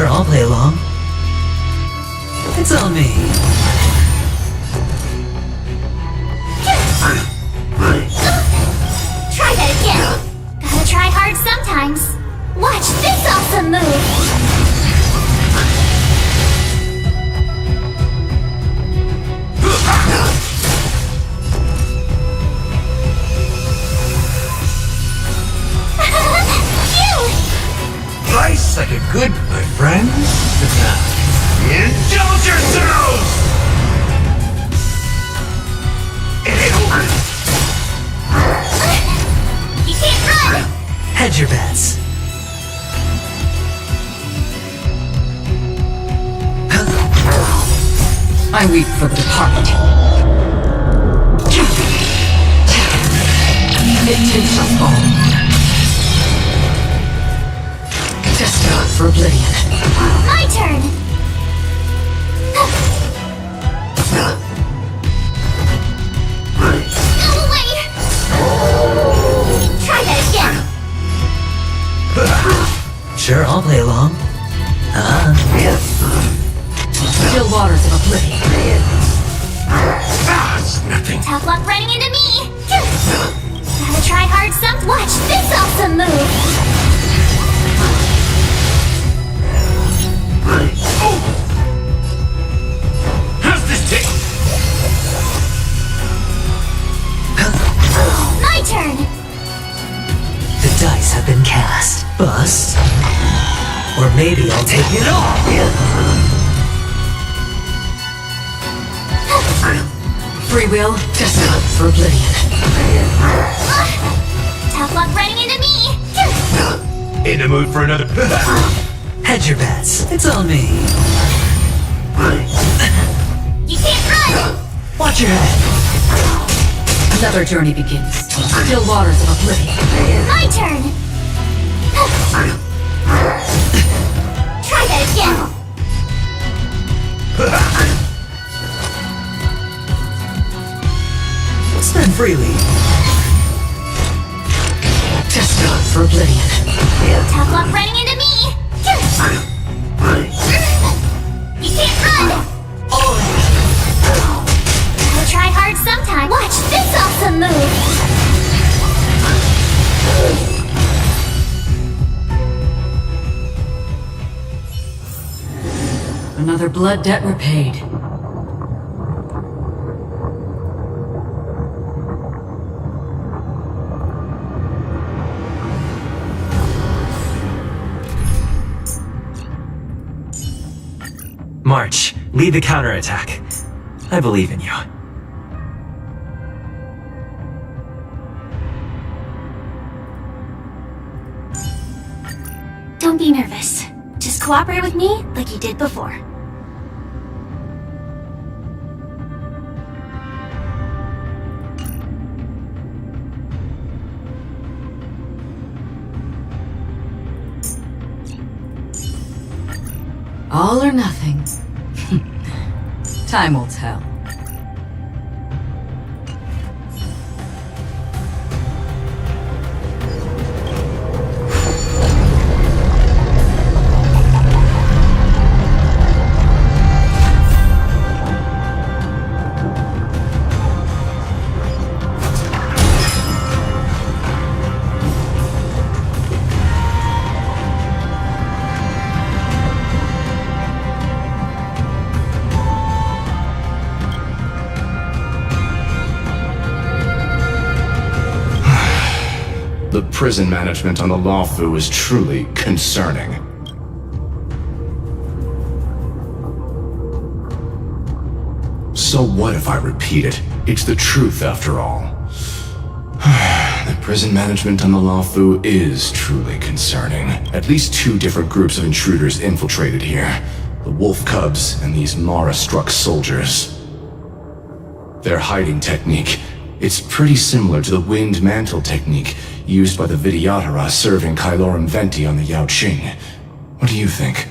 Sure, I'll play along. It's on me. Try that again. Gotta try hard sometimes. Watch this awesome move. Nice like a good, my friends. Indulge yourselves! You can't run! Hedge your bets. I weep for the departed. Victims of fall. Destined for oblivion. My turn! Go away! Try that again! Sure, I'll play along. Still waters of oblivion. It's nothing. Tough luck running into me! Gotta try hard some. Watch this awesome move! How's this taste? My turn! The dice have been cast. Bust. Or maybe I'll take it all. Free will, destined for oblivion. Tough luck running into me! In the mood for another. Hedge your bets. It's on me. You can't run! Watch your head. Another journey begins. Still waters of oblivion. My turn! Try that again! Spend freely. Destined for oblivion. Tough luck running into me! You can't run! Gotta try hard sometime. Watch this awesome move! Another blood debt repaid. March, lead the counterattack. I believe in you. Don't be nervous. Just cooperate with me like you did before. All or nothing. Time will tell. The prison management on the Lawfu is truly concerning. So what if I repeat it? It's the truth after all. The prison management on the Lawfu is truly concerning. At least 2 different groups of intruders infiltrated here. The Wolf Cubs and these Mara-struck soldiers. Their hiding technique, it's pretty similar to the Wind Mantle technique used by the Vidyadhara serving Kailorum Venti on the Yaoqing. What do you think?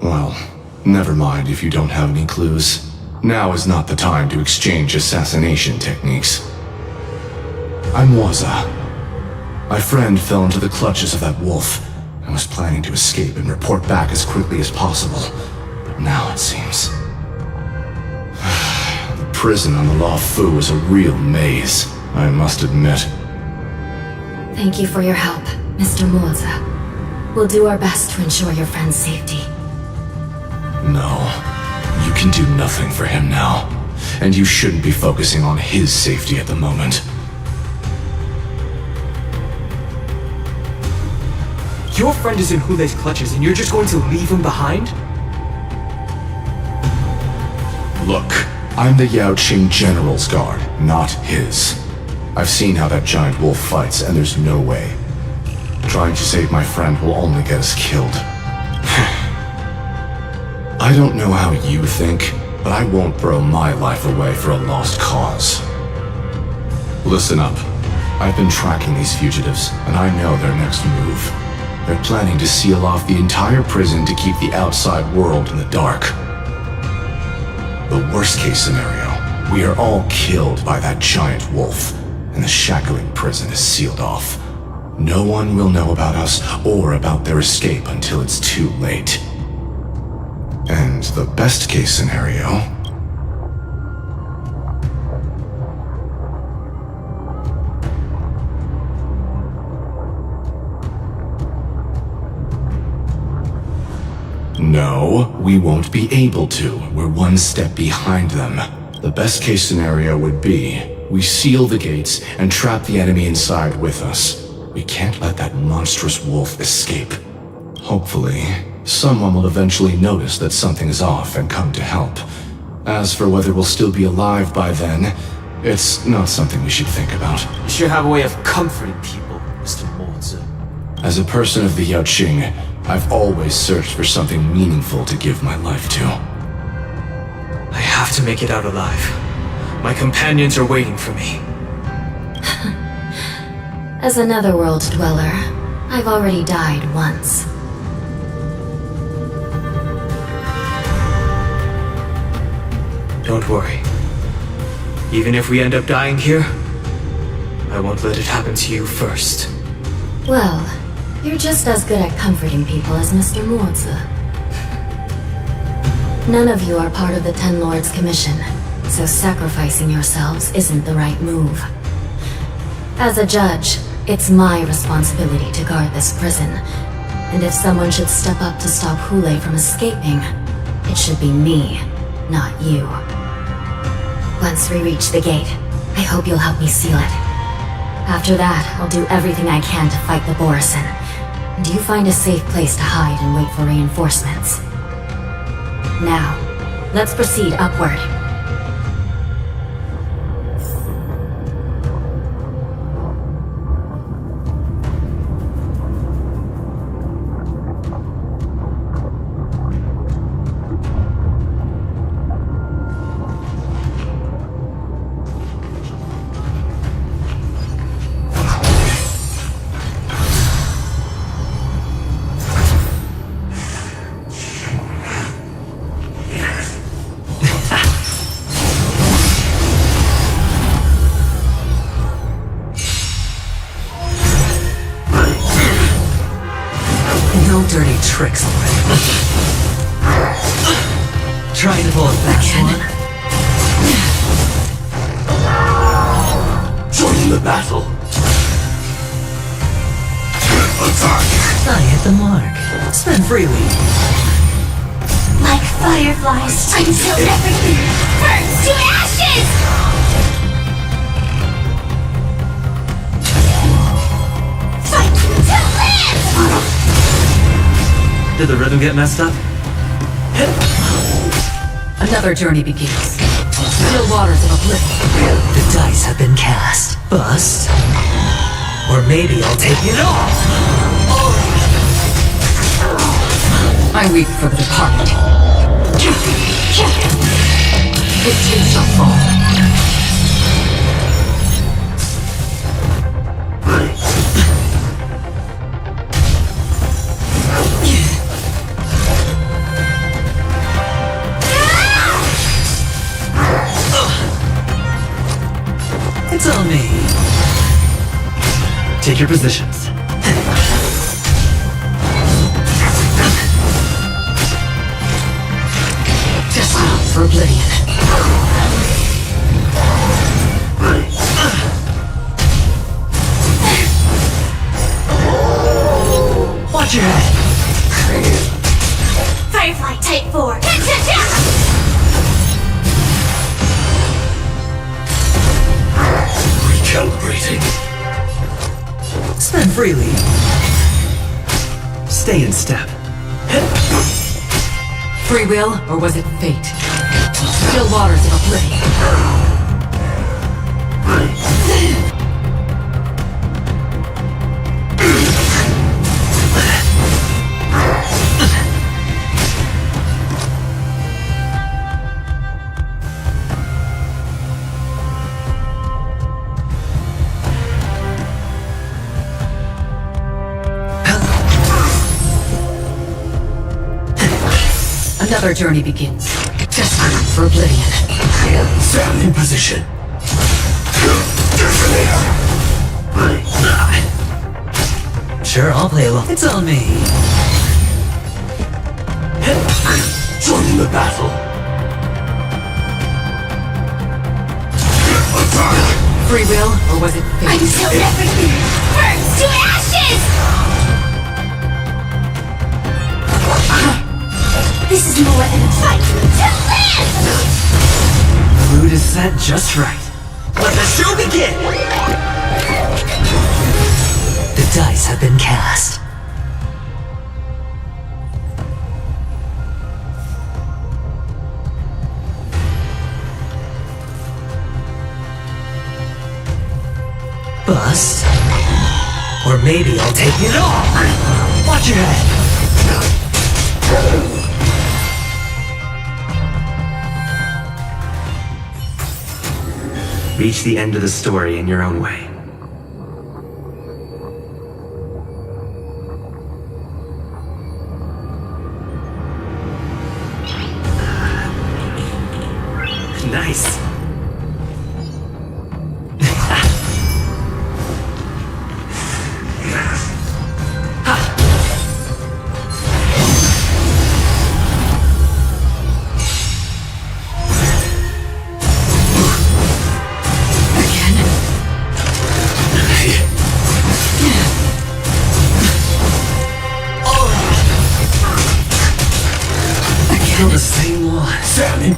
Well, never mind if you don't have any clues. Now is not the time to exchange assassination techniques. I'm Waza. My friend fell into the clutches of that wolf, and I was planning to escape and report back as quickly as possible. But now it seems... the prison on the Law Fu is a real maze, I must admit. Thank you for your help, Mr. Moza. We'll do our best to ensure your friend's safety. No, you can do nothing for him now. And you shouldn't be focusing on his safety at the moment. Your friend is in Hule's clutches and you're just going to leave him behind? Look, I'm the Yaoqing General's guard, not his. I've seen how that giant wolf fights, and there's no way. Trying to save my friend will only get us killed. I don't know how you think, but I won't throw my life away for a lost cause. Listen up. I've been tracking these fugitives, and I know their next move. They're planning to seal off the entire prison to keep the outside world in the dark. The worst-case scenario, we are all killed by that giant wolf, and the shackling prison is sealed off. No one will know about us or about their escape until it's too late. And the best-case scenario... No, we won't be able to. We're one step behind them. The best-case scenario would be, we seal the gates and trap the enemy inside with us. We can't let that monstrous wolf escape. Hopefully, someone will eventually notice that something is off and come to help. As for whether we'll still be alive by then, it's not something we should think about. You should have a way of comforting people, Mr. Moza. As a person of the Yaoqing, I've always searched for something meaningful to give my life to. I have to make it out alive. My companions are waiting for me. As a netherworld dweller, I've already died once. Don't worry. Even if we end up dying here, I won't let it happen to you first. Well, you're just as good at comforting people as Mr. Moza. None of you are part of the Ten Lords Commission, so sacrificing yourselves isn't the right move. As a judge, it's my responsibility to guard this prison, and if someone should step up to stop Hule from escaping, it should be me, not you. Once we reach the gate, I hope you'll help me seal it. After that, I'll do everything I can to fight the Borisin, and you find a safe place to hide and wait for reinforcements. Now, let's proceed upward. Dirty tricks already. Trying to pull a fast one. Join the battle. Attack. I hit the mark. Spend freely. Like fireflies until everything burns to ashes! Fight to live! Did the rhythm get messed up? Another journey begins. Still waters of oblivion. The dice have been cast. Bust. Or maybe I'll take it off. I weep for the departed. It too shall fall. It's on me. Take your positions. oblivion. Watch your head. Firefly Type 4. Recalibrating. Spend freely. Stay in step. Free will, or was it fate? Still waters of oblivion. Another journey begins. Desperate for oblivion. Stand in position. Sure, I'll play along. It's on me. Join the battle. Attack. Free will, or was it fate? Until everything burns to ashes! This is more than a fight to live! Mood is set just right. Let the show begin! The dice have been cast. Bust. Or maybe I'll take it all! Watch your head! Reach the end of the story in your own way. Nice. Kill the same one. Stand in.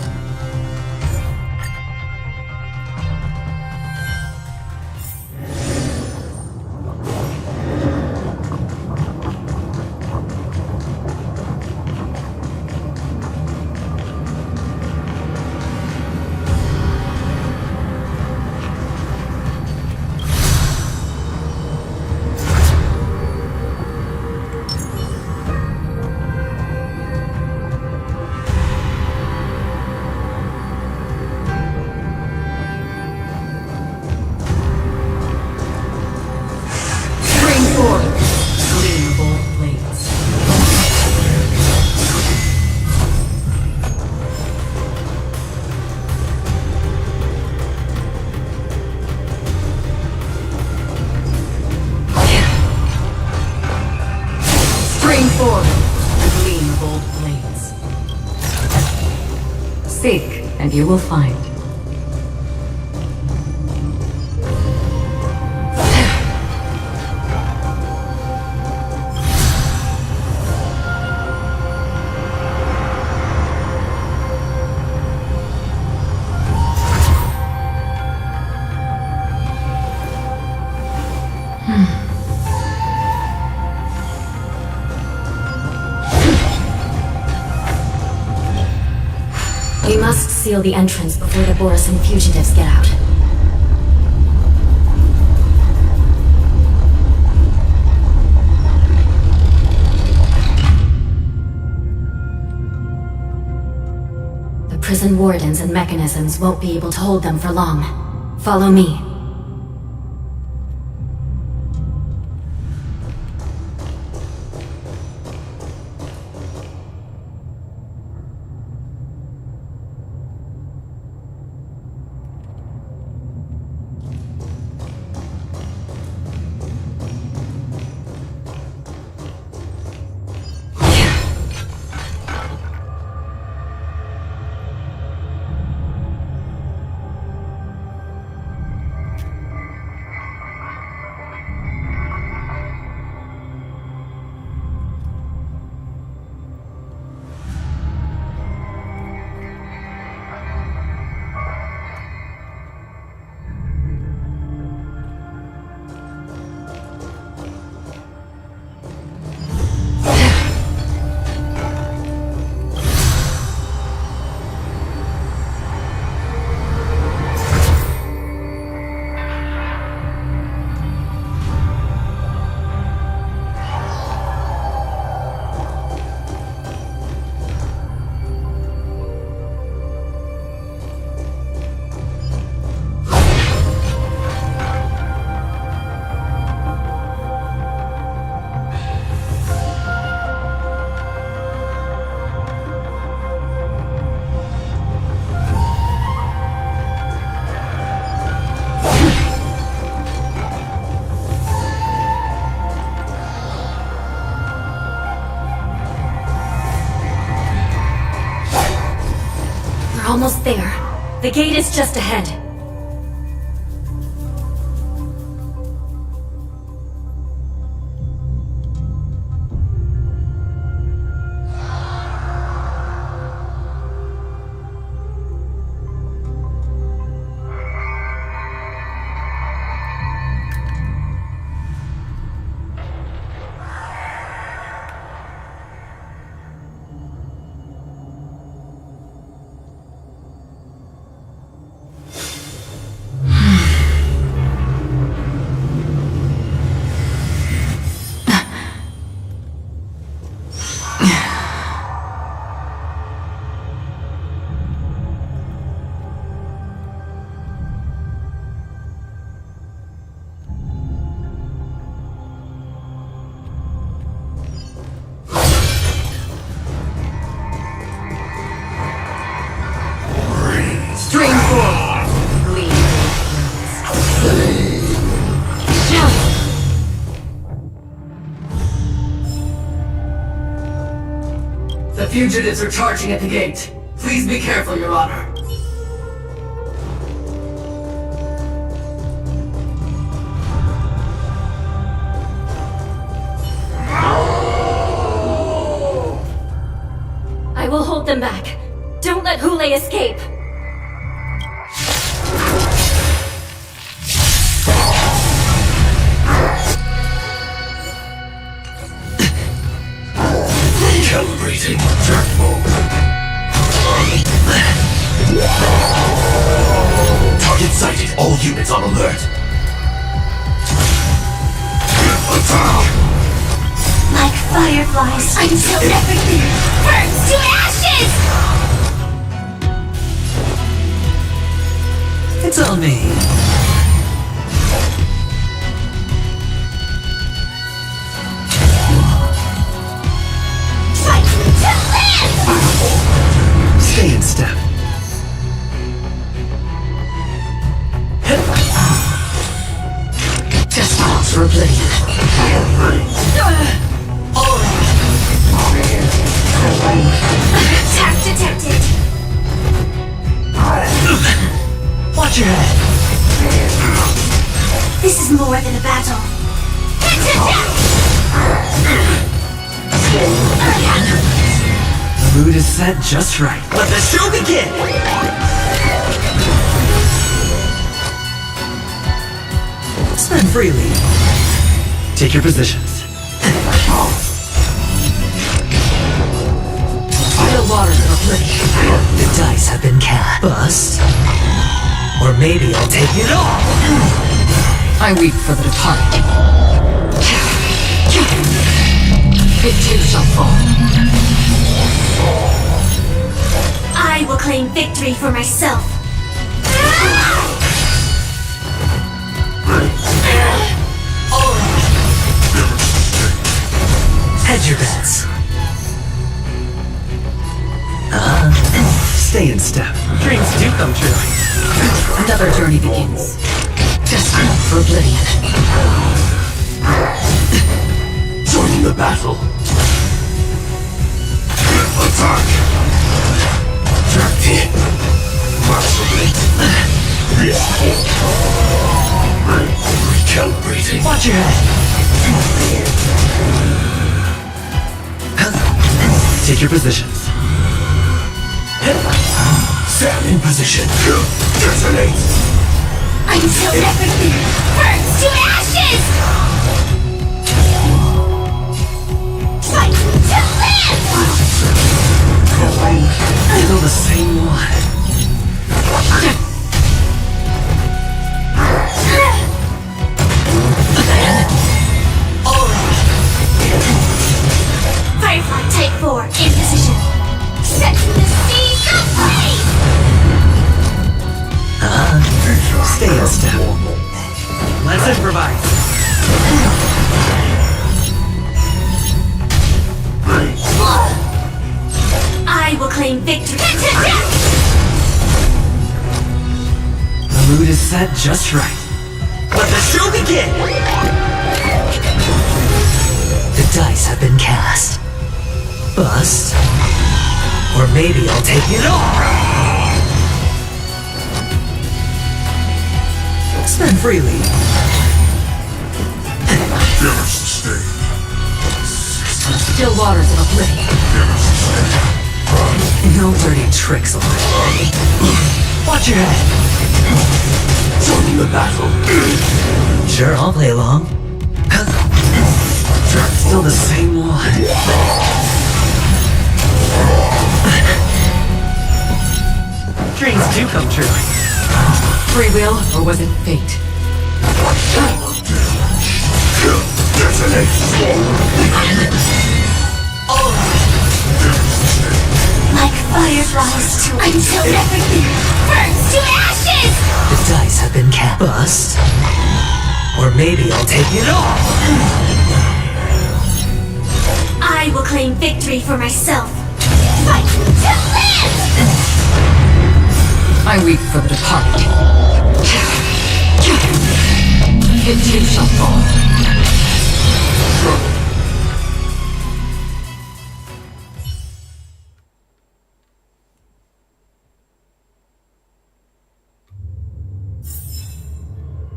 Seek, and you will find. We must seal the entrance before the Borisan fugitives get out. The prison wardens and mechanisms won't be able to hold them for long. Follow me. almost there. The gate is just ahead. Stream forward. Bleed. The fugitives are charging at the gate. Please be careful, Your Honor. I will hold them back. Don't let Hule escape. Calibrating track mode. Target sighted. All units on alert. Attack! Like fireflies until everything burns to ashes! It's on me. Fight to live! Stay in step. Test box for oblivion. Attack detected! Watch your head. This is more than a battle. The mood is set just right. Let the show begin! Spend freely. Take your positions. Still waters of oblivion. The dice have been cast. Bust. Or maybe I'll take it all. I weep for the departed. It too shall fall. I will claim victory for myself. Hedge your bets. Stay in step. Dreams do come true. Another journey begins. Destined for oblivion. Joining the battle. Attack! Tracked in. Masturbate. Recalibrating. Watch your head. Take your positions. Stand in position. Detonate. Until everything burns to ashes! Fight to live! Still the same one. Firefly Type 4 in position. Set to the seas of flame! Stay in step. Let's improvise. I will claim victory. The mood is set just right. Let the show begin! The dice have been cast. Bust. Or maybe I'll take it all. Spend freely. Damage sustained. Still waters of oblivion. Damage sustained. No dirty tricks allowed. Watch your head. Join the battle. Sure, I'll play along. Still the same one. Dreams do come true. Free will, or was it fate? Detonate. Like fireflies until everything burns to ashes! The dice have been cast. Bust. Or maybe I'll take it all. I will claim victory for myself. Fight to live! I weep for the departed. It too shall fall.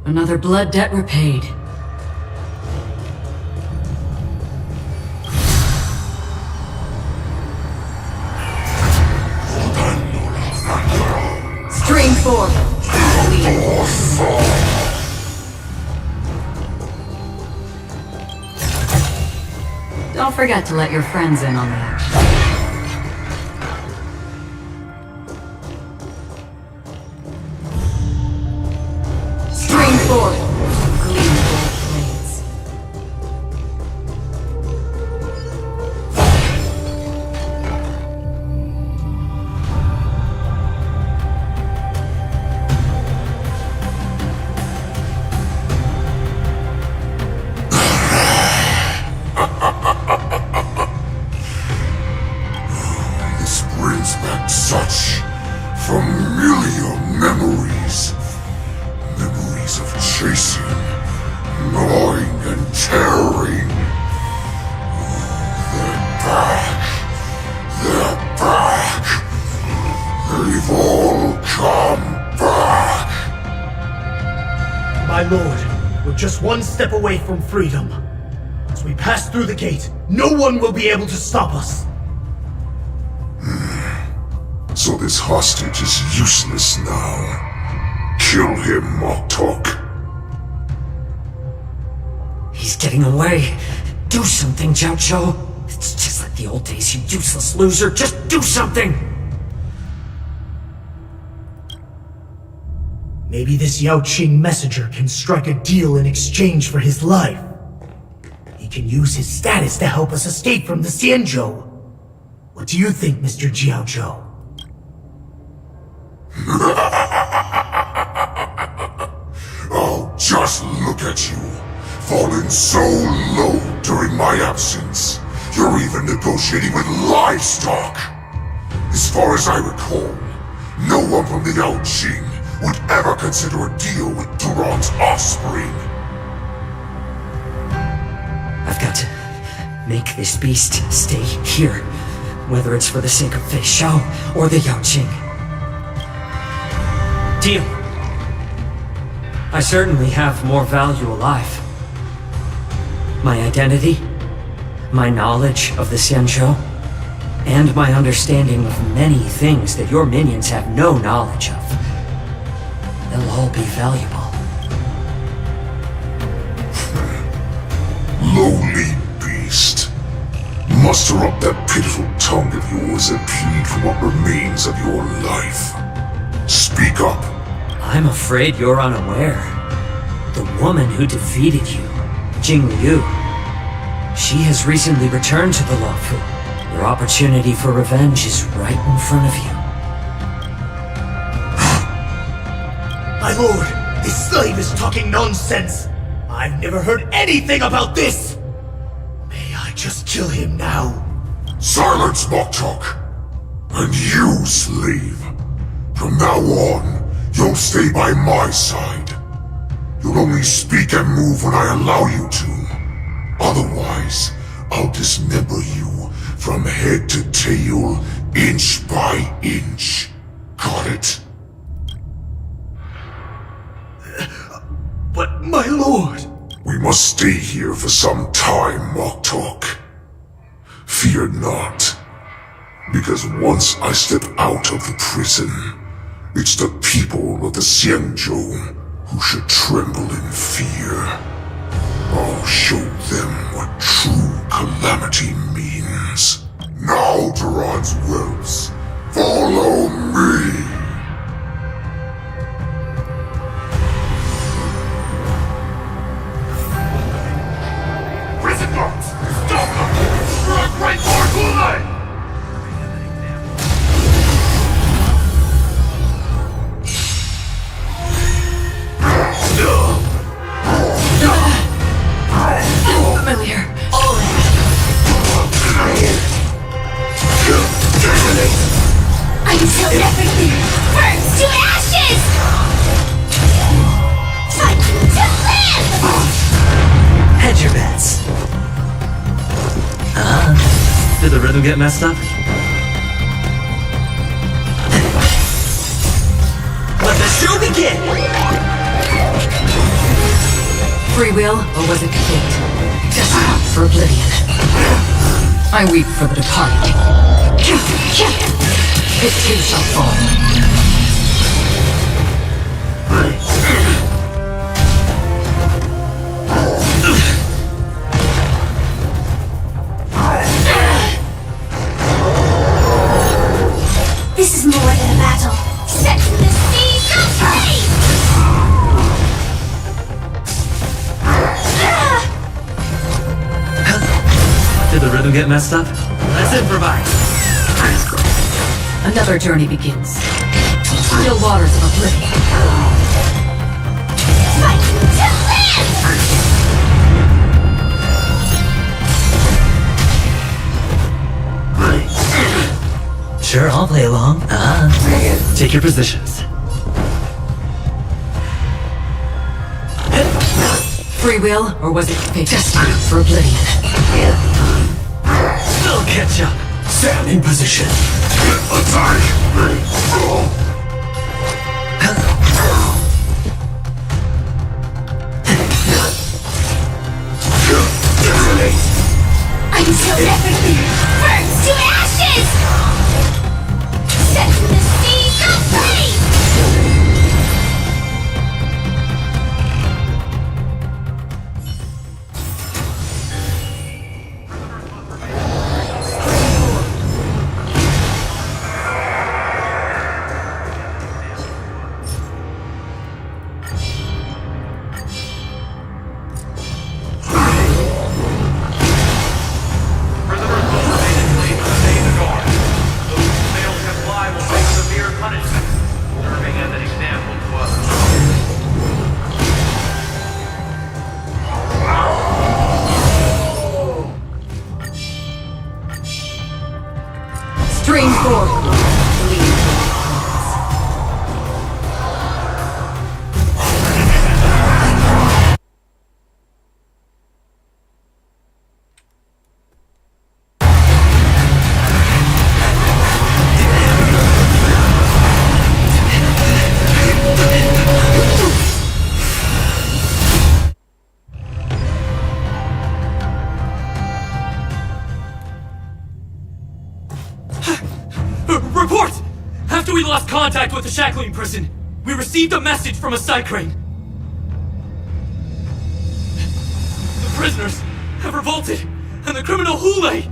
Another blood debt repaid. Stream forth. Don't forget to let your friends in on the action. Stream forth. Gleam blades. This brings back such familiar memories. Memories of chasing, gnawing, and tearing. They're back. They're back. They've all come back. My lord, we're just one step away from freedom. As we pass through the gate, no one will be able to stop us. So this hostage is useless now. Kill him, Moktok. He's getting away. Do something, Jiao. It's just like the old days, you useless loser. Just do something! Maybe this Yao Qing messenger can strike a deal in exchange for his life. He can use his status to help us escape from the Xianzhou. What do you think, Mr. Jiao? Oh, just look at you. Fallen so low during my absence. You're even negotiating with livestock. As far as I recall, no one from the Yao Qing would ever consider a deal with Duran's offspring. I've got to make this beast stay here. Whether it's for the sake of Fei Shao or the Yao Qing. Deal. I certainly have more value alive. My identity, my knowledge of the Xianzhou, and my understanding of many things that your minions have no knowledge of. They'll all be valuable. Lowly beast. Muster up that pitiful tongue of yours and plead for what remains of your life. Speak up. I'm afraid you're unaware. The woman who defeated you, Jing Liu, she has recently returned to the Luofu. Your opportunity for revenge is right in front of you. My lord, this slave is talking nonsense. I've never heard anything about this. May I just kill him now? Silence, Moktok. And you, slave. From now on, you'll stay by my side. You'll only speak and move when I allow you to. Otherwise, I'll dismember you from head to tail, inch by inch. Got it? But, my lord! We must stay here for some time, Moktok. Fear not. Because once I step out of the prison, it's the people of the Xianzhou who should tremble in fear. I'll show them what true calamity means. Now, Duran's whelps, follow me! Prison guards! Stop them! Run right for Gulai! Familiar. Until everything burns to ashes! Fight to live! Hedge your bets. Did the rhythm get messed up? Let the show begin! Free will, or was it fate? Destined for oblivion. I weep for the departed. It too shall fall. This is more than a battle. Set to the seas of fate! Did the rhythm get messed up? Let's improvise. Another journey begins. Still waters of oblivion. Fight to live! Sure, I'll play along. Take your positions. Free will, or was it fate? Destined for oblivion. They'll catch up. Stand in position. Attack! Until everything burns to ashes! Set to the seas of fate! Stream forward. Report! After we lost contact with the shackling prison, we received a message from a psycrane. The prisoners have revolted, and the criminal Hule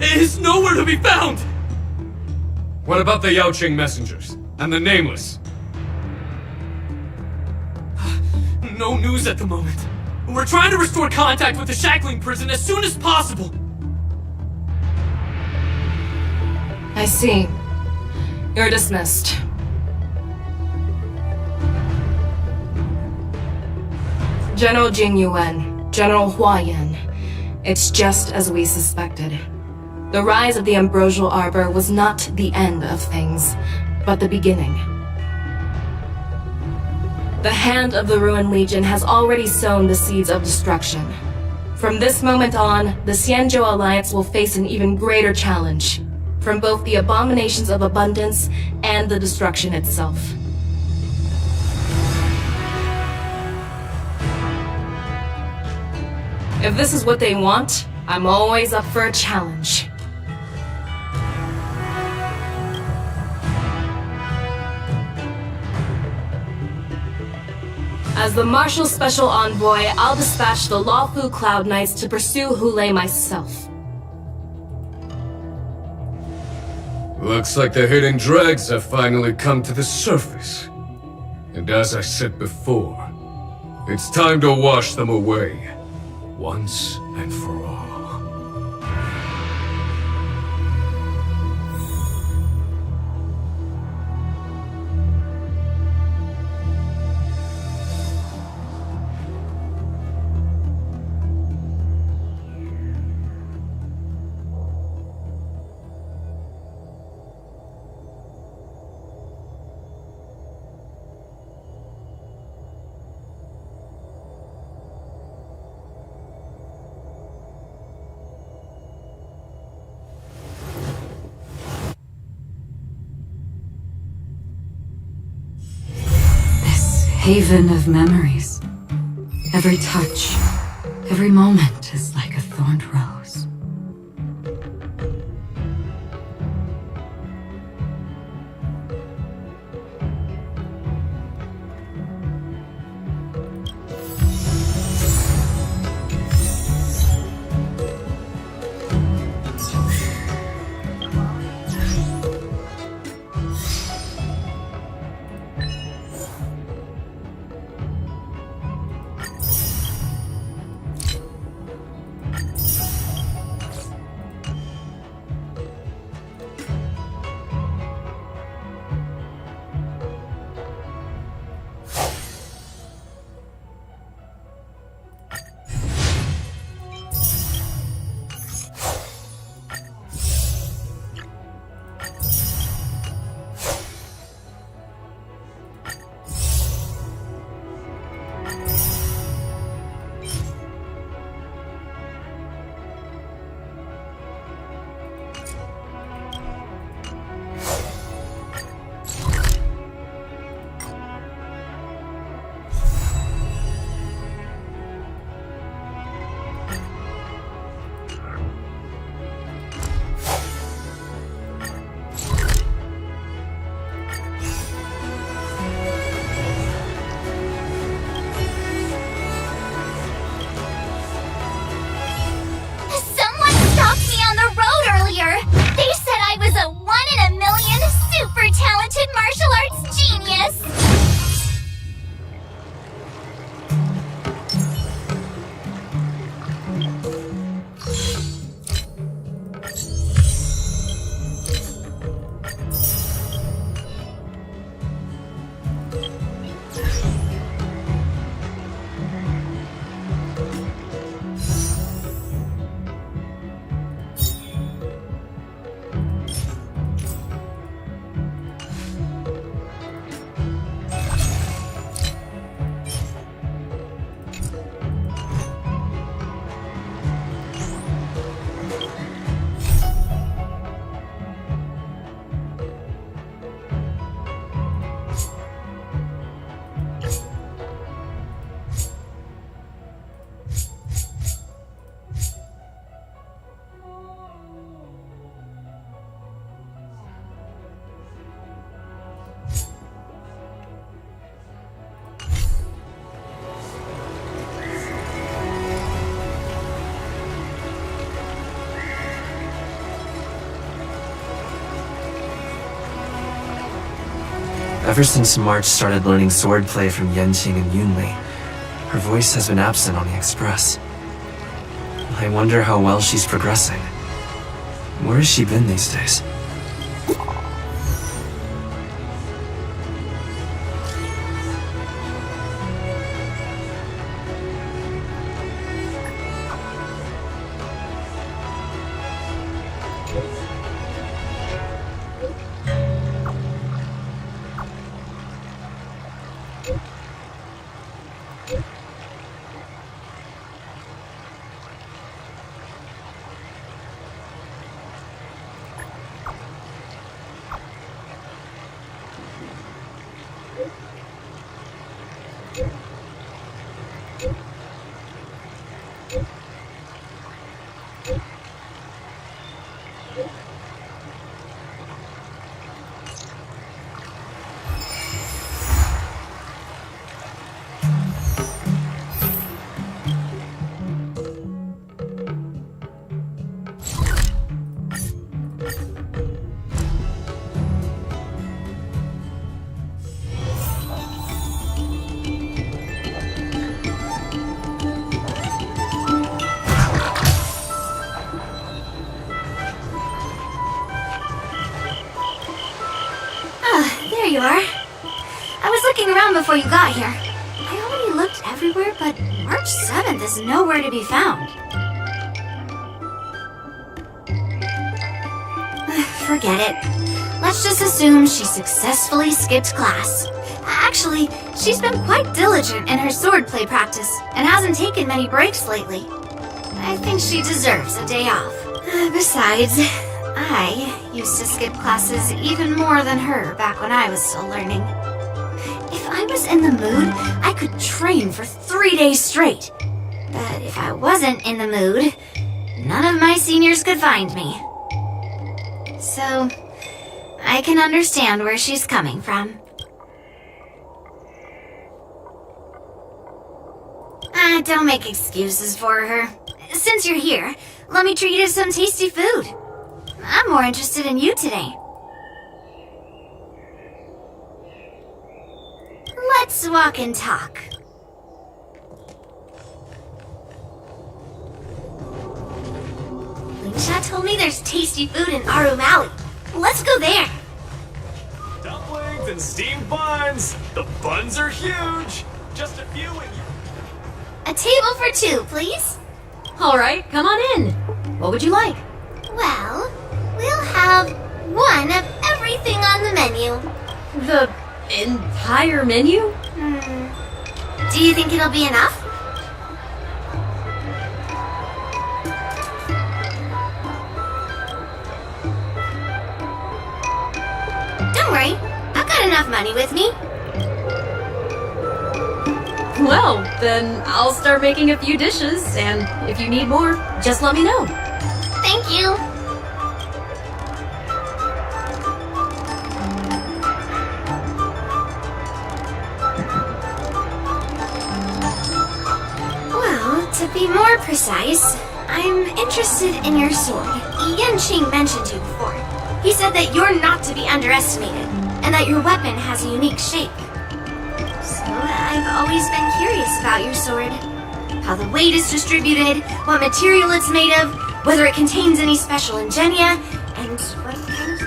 is nowhere to be found! What about the Yaoqing messengers? And the Nameless? No news at the moment. We're trying to restore contact with the shackling prison as soon as possible. I see. You're dismissed. General Jing Yuan, General Hua Yan. It's just as we suspected. The rise of the Ambrosial Arbor was not the end of things, but the beginning. The hand of the Ruin Legion has already sown the seeds of destruction. From this moment on, the Xianzhou Alliance will face an even greater challenge, from both the abominations of abundance and the destruction itself. If this is what they want, I'm always up for a challenge. As the Marshal's special envoy, I'll dispatch the Lawfu Cloud Knights to pursue Hule myself. Looks like the hidden dregs have finally come to the surface. And as I said before, it's time to wash them away, once and for all. Haven of memories. Every touch, every moment is like a thorned rose. Ever since March started learning swordplay from Yenqing and Yunli, her voice has been absent on the Express. I wonder how well she's progressing. Where has she been these days? around before you got here. I already looked everywhere, but March 7th is nowhere to be found. Forget it. Let's just assume she successfully skipped class. Actually, she's been quite diligent in her swordplay practice and hasn't taken many breaks lately. I think she deserves a day off. Besides, I used to skip classes even more than her back when I was still learning. If I was in the mood, I could train for 3 days straight. But if I wasn't in the mood, none of my seniors could find me. So, I can understand where she's coming from. Don't make excuses for her. Since you're here, let me treat you to some tasty food. I'm more interested in you today. Let's walk and talk. Lingsha told me there's tasty food in Arum Alley. Let's go there. Dumplings and steamed buns. The buns are huge. Just a few and you... A table for two, please. All right, come on in. What would you like? Well, we'll have one of everything on the menu. The entire menu? Do you think it'll be enough? Don't worry, I've got enough money with me. Well, then I'll start making a few dishes, and if you need more, just let me know. Thank you. Well, to be more precise, I'm interested in your sword. Yanqing mentioned you before. He said that you're not to be underestimated, and that your weapon has a unique shape. So I've always been curious about your sword. How the weight is distributed, what material it's made of, whether it contains any special ingenia, and what kind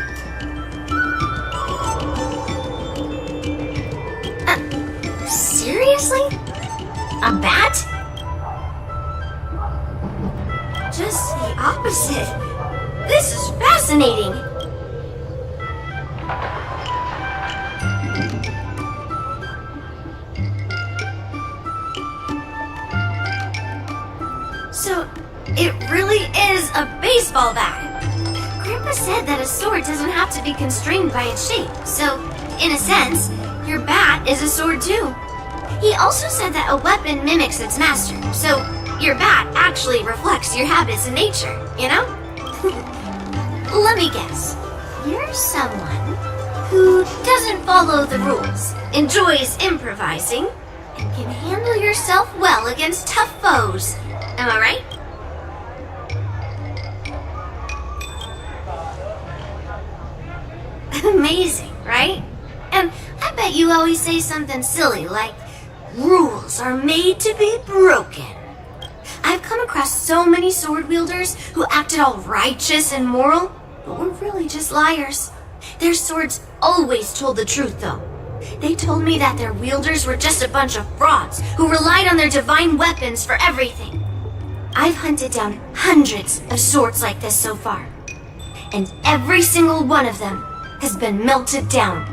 of... seriously? A bat? Just the opposite. This is fascinating. So, it really is a baseball bat. Grandpa said that a sword doesn't have to be constrained by its shape, so, in a sense, your bat is a sword too. He also said that a weapon mimics its master, so your bat actually reflects your habits in nature, you know? Let me guess. You're someone who doesn't follow the rules, enjoys improvising, and can handle yourself well against tough foes. Am I right? Amazing, right? And I bet you always say something silly like, rules are made to be broken. I've come across so many sword wielders who acted all righteous and moral, but were really just liars. Their swords always told the truth, though. They told me that their wielders were just a bunch of frauds who relied on their divine weapons for everything. I've hunted down hundreds of swords like this so far, and every single one of them has been melted down.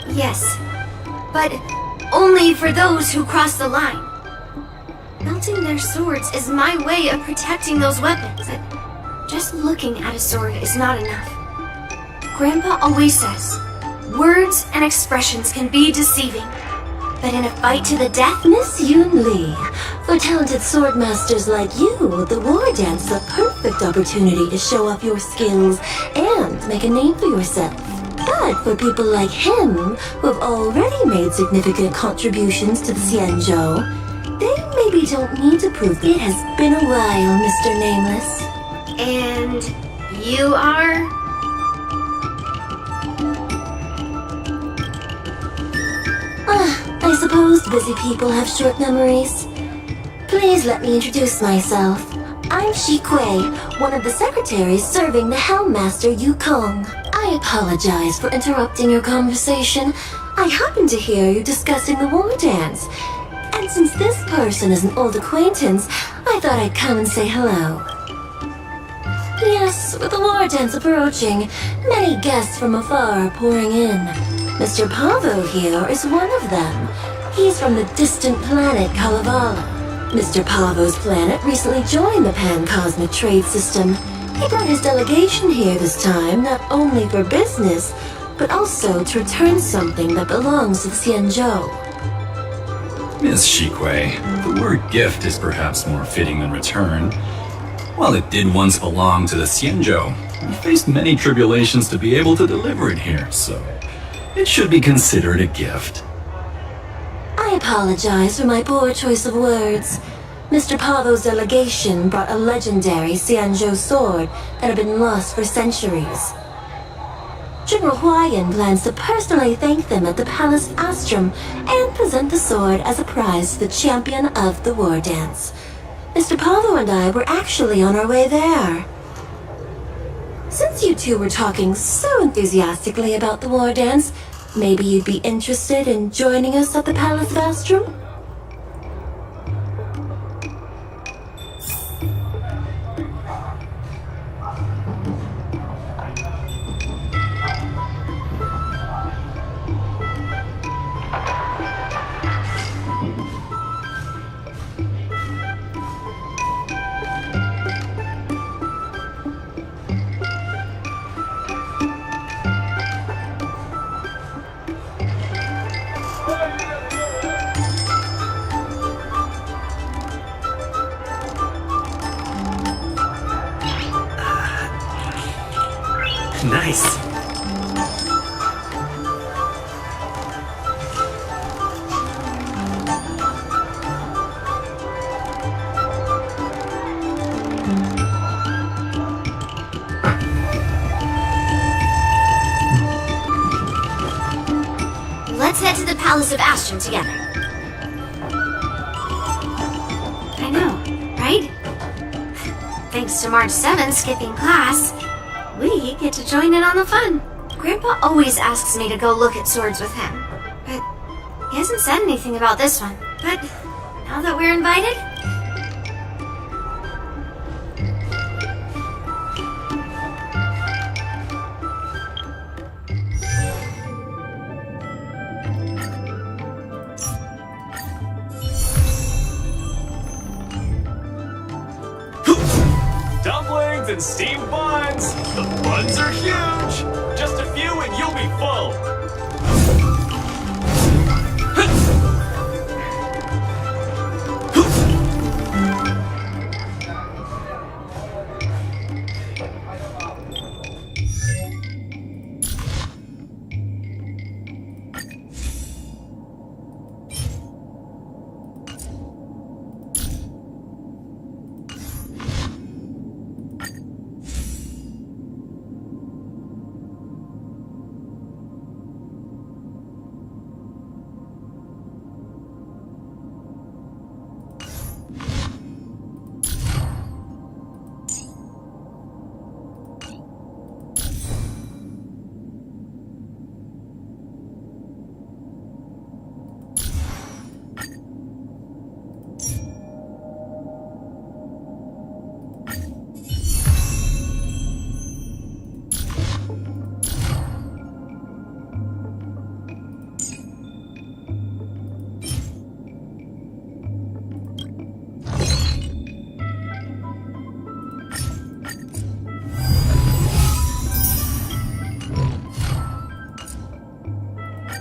Yes, but only for those who cross the line. Melting their swords is my way of protecting those weapons. Just looking at a sword is not enough. Grandpa always says, words and expressions can be deceiving. But in a fight to the death... Miss Yoon Lee, for talented sword masters like you, the war dance is a perfect opportunity to show off your skills and make a name for yourself. But for people like him, who have already made significant contributions to the Xianzhou, they maybe don't need to prove it has been a while, Mr. Nameless. And you are? I suppose busy people have short memories. Please let me introduce myself. I'm Shi Kui, one of the secretaries serving the Helm Master Yukong. I I apologize for interrupting your conversation. I happened to hear you discussing the war dance. And since this person is an old acquaintance, I thought I'd come and say hello. Yes, with the war dance approaching, many guests from afar are pouring in. Mr. Pavo here is one of them. He's from the distant planet Kalevala. Mr. Pavo's planet recently joined the Pan-Cosmic Trade System. He brought his delegation here this time, not only for business, but also to return something that belongs to the Xianzhou. Miss Shikwe, the word gift is perhaps more fitting than return. While it did once belong to the Xianzhou, we faced many tribulations to be able to deliver it here, so it should be considered a gift. I apologize for my poor choice of words. Mr. Pavo's delegation brought a legendary Xianzhou sword that had been lost for centuries. General Huayan plans to personally thank them at the Palace Astrum and present the sword as a prize to the champion of the war dance. Mr. Pavo and I were actually on our way there. Since you two were talking so enthusiastically about the war dance, maybe you'd be interested in joining us at the Palace of Astrum? Nice. Let's head to the Palace of Astrum together. I know, right? Thanks to March 7 skipping class, we get to join in on the fun. Grandpa always asks me to go look at swords with him, but he hasn't said anything about this one. But now that we're invited... Dumplings and steamed buns! The buns are huge! Just a few and you'll be full!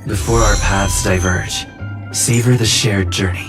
Before our paths diverge, savor the shared journey.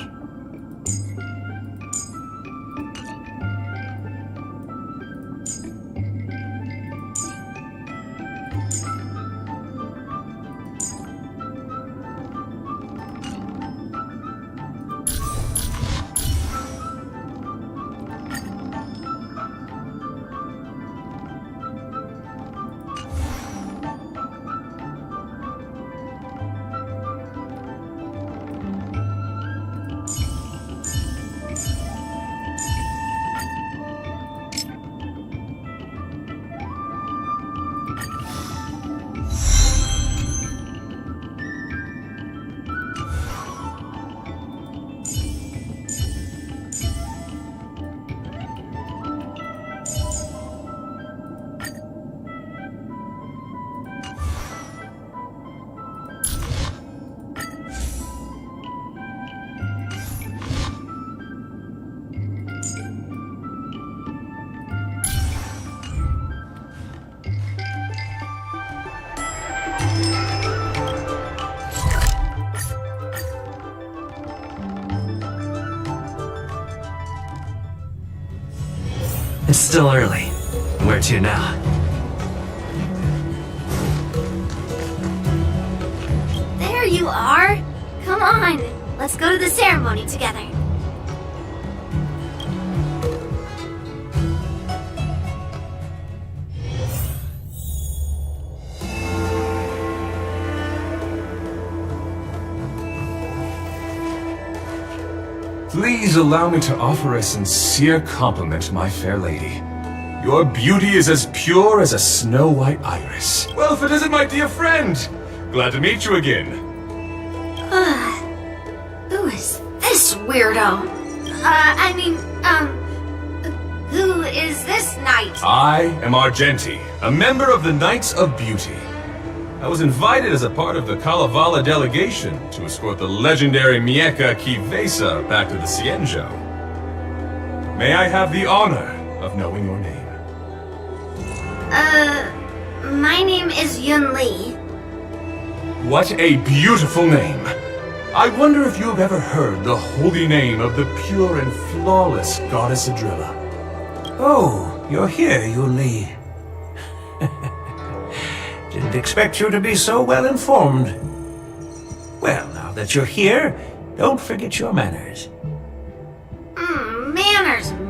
It's still early. Where to now? There you are! Come on, let's go to the ceremony together. Please allow me to offer a sincere compliment, my fair lady. Your beauty is as pure as a snow-white iris. Well, if it isn't my dear friend! Glad to meet you again. Who is this weirdo? Who is this knight? I am Argenti, a member of the Knights of Beauty. I was invited as a part of the Kalevala delegation to escort the legendary Mieja Kivesa back to the Xianzhou. May I have the honor of knowing your name? My name is Yun Li. What a beautiful name! I wonder if you have ever heard the holy name of the pure and flawless Goddess Adrilla. Oh, you're here, Yun Li. Didn't expect you to be so well informed. Well, now that you're here, don't forget your manners.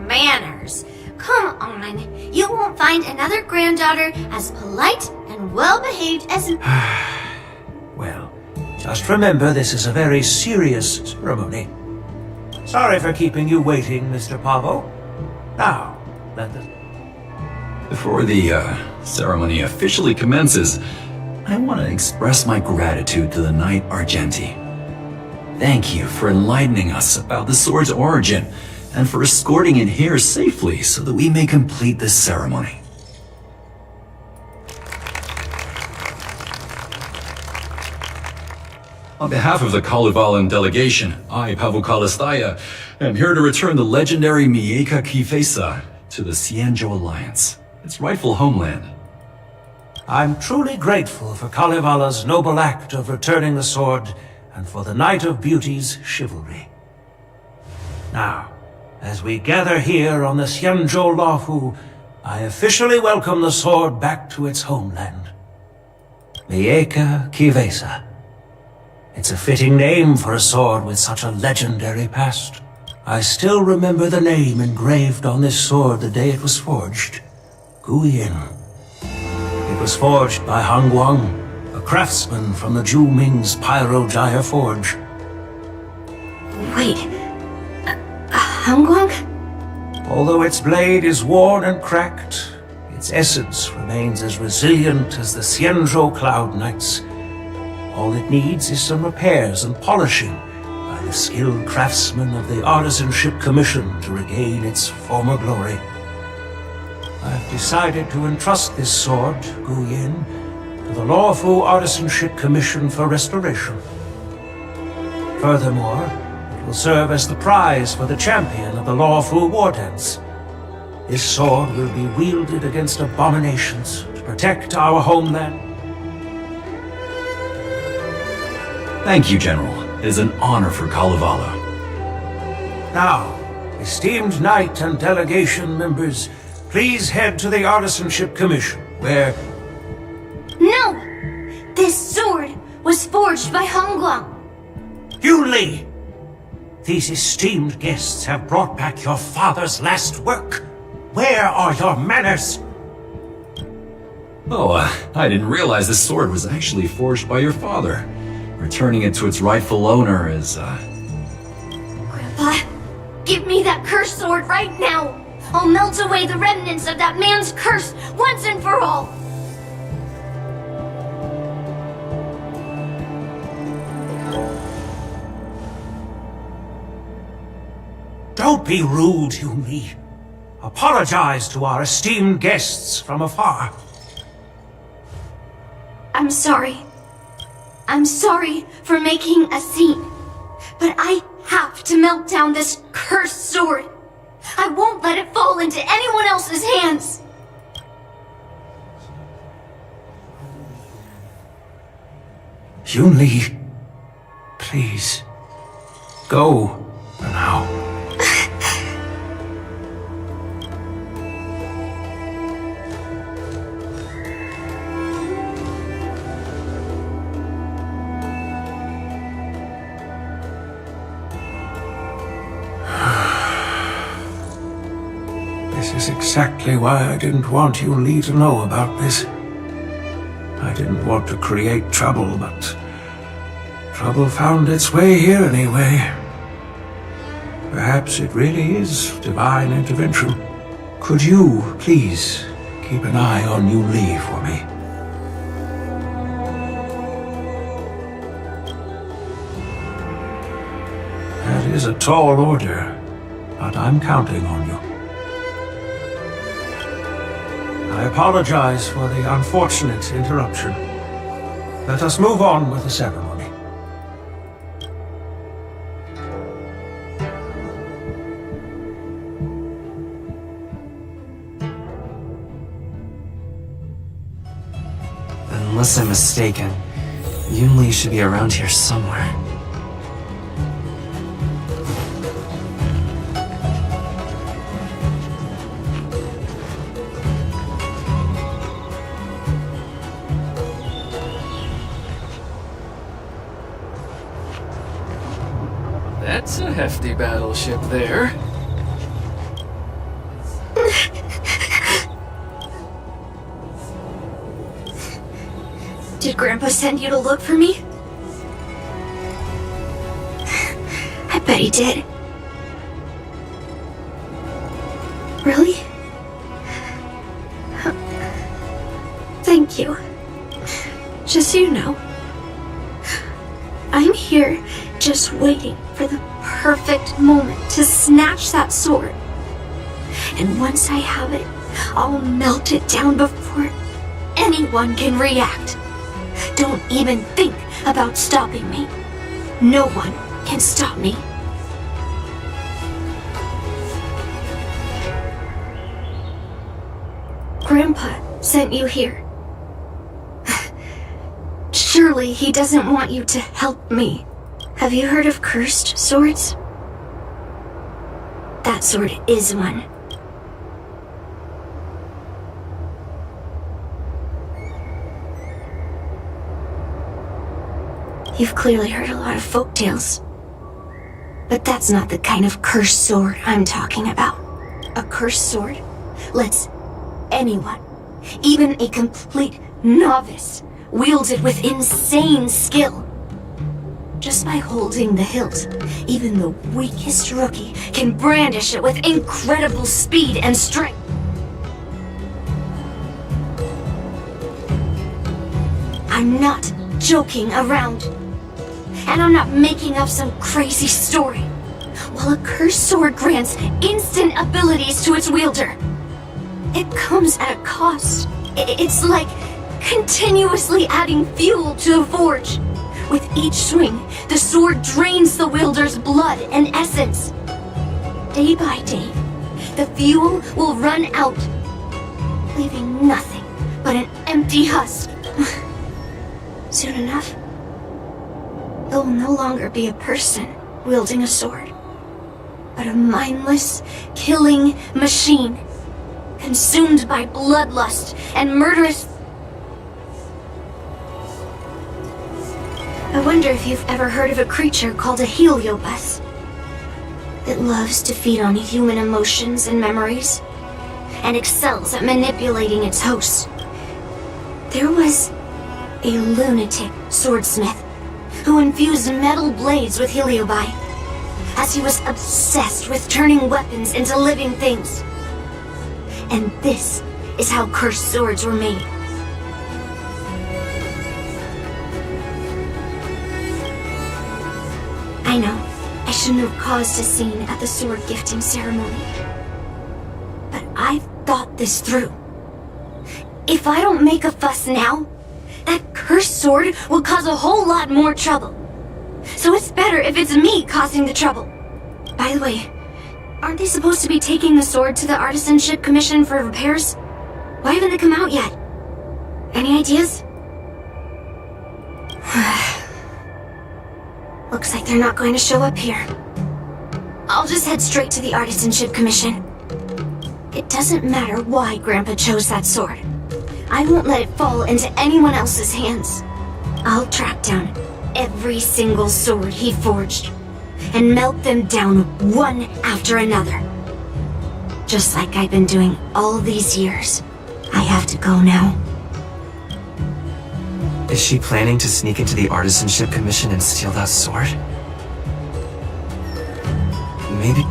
Manners. Come on, you won't find another granddaughter as polite and well-behaved as... Well, just remember this is a very serious ceremony. Sorry for keeping you waiting, Mr. Pavo. Now, let the... Before the ceremony officially commences, I want to express my gratitude to the Knight Argenti. Thank you for enlightening us about the sword's origin, and for escorting it here safely so that we may complete this ceremony. On behalf of the Kalevalan delegation, I, Pavel Kalistaya, am here to return the legendary Mieja Kivesa to the Xianzhou Alliance, its rightful homeland. I'm truly grateful for Kalevala's noble act of returning the sword, and for the Knight of Beauty's chivalry. Now, as we gather here on the Xianzhou Luofu, I officially welcome the sword back to its homeland. Mieja Kivesa. It's a fitting name for a sword with such a legendary past. I still remember the name engraved on this sword the day it was forged. Guyin. It was forged by Han Guang, a craftsman from the Zhu Ming's Pyrojaya Forge. Wait, Han Guang? Although its blade is worn and cracked, its essence remains as resilient as the Xianzhou Cloud Knights. All it needs is some repairs and polishing by the skilled craftsmen of the Artisanship Commission to regain its former glory. I've decided to entrust this sword, Guyin, to the Luofu Artisanship Commission for restoration. Furthermore, it will serve as the prize for the champion of the Luofu War Dance. This sword will be wielded against abominations to protect our homeland. Thank you, General. It is an honor for Kalevala. Now, esteemed Knight and delegation members, please head to the Artisanship Commission, where... No! This sword was forged by Han Guang. Yun Li! These esteemed guests have brought back your father's last work. Where are your manners? Oh, I didn't realize this sword was actually forged by your father. Returning it to its rightful owner is, Grandpa, give me that cursed sword right now! I'll melt away the remnants of that man's curse once and for all! Don't be rude, Yun Li. Apologize to our esteemed guests from afar. I'm sorry. I'm sorry for making a scene. But I have to melt down this cursed sword. I won't let it fall into anyone else's hands. Yun Li, please, go for now. This is exactly why I didn't want Yun Li to know about this. I didn't want to create trouble, but trouble found its way here anyway. Perhaps it really is divine intervention. Could you, please, keep an eye on Yun Li for me? That is a tall order, but I'm counting on you. I apologize for the unfortunate interruption. Let us move on with the ceremony. Unless I'm mistaken, Yun Li should be around here somewhere. That's a hefty battleship there. Did Grandpa send you to look for me? I bet he did. Really? Thank you. Just so you know, I'm here just waiting for the perfect moment to snatch that sword. And once I have it, I'll melt it down before anyone can react. Don't even think about stopping me. No one can stop me. Grandpa sent you here. Surely he doesn't want you to help me. Have you heard of cursed swords? That sword is one. You've clearly heard a lot of folk tales. But that's not the kind of cursed sword I'm talking about. A cursed sword lets anyone, even a complete novice, wield it with insane skill. Just by holding the hilt, even the weakest rookie can brandish it with incredible speed and strength. I'm not joking around. And I'm not making up some crazy story. While a cursed sword grants instant abilities to its wielder, it comes at a cost. It's like continuously adding fuel to a forge. With each swing, the sword drains the wielder's blood and essence. Day by day, the fuel will run out, leaving nothing but an empty husk. Soon enough, it will no longer be a person wielding a sword, but a mindless, killing machine, consumed by bloodlust and murderous... I wonder if you've ever heard of a creature called a heliobus. It loves to feed on human emotions and memories, and excels at manipulating its hosts. There was a lunatic swordsmith who infused metal blades with heliobi, as he was obsessed with turning weapons into living things. And this is how cursed swords were made. I know, I shouldn't have caused a scene at the sword gifting ceremony. But I've thought this through. If I don't make a fuss now, that cursed sword will cause a whole lot more trouble. So it's better if it's me causing the trouble. By the way, aren't they supposed to be taking the sword to the Artisanship Commission for repairs? Why haven't they come out yet? Any ideas? Looks like they're not going to show up here. I'll just head straight to the Artisanship Commission. It doesn't matter why Grandpa chose that sword. I won't let it fall into anyone else's hands. I'll track down every single sword he forged and melt them down one after another. Just like I've been doing all these years. I have to go now. Is she planning to sneak into the Artisanship Commission and steal that sword? Maybe...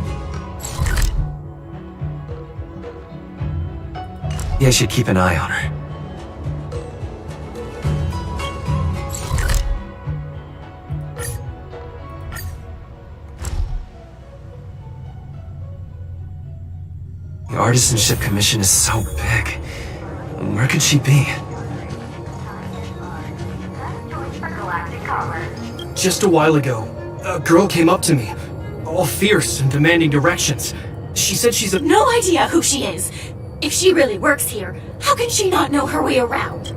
Yeah, I should keep an eye on her. The Artisanship Commission is so big. Where could she be? Just a while ago, a girl came up to me, all fierce and demanding directions. She said she's a— No idea who she is. If she really works here, how can she not know her way around?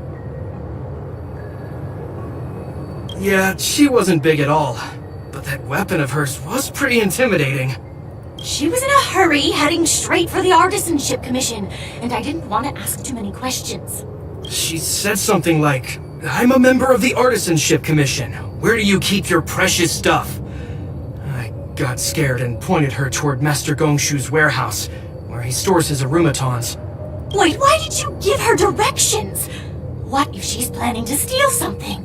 Yeah, she wasn't big at all. But that weapon of hers was pretty intimidating. She was in a hurry, heading straight for the Artisanship Commission, and I didn't want to ask too many questions. She said something like, "I'm a member of the Artisanship Commission. Where do you keep your precious stuff?" I got scared and pointed her toward Master Gongshu's warehouse, where he stores his arumatons. Wait, why did you give her directions? What if she's planning to steal something?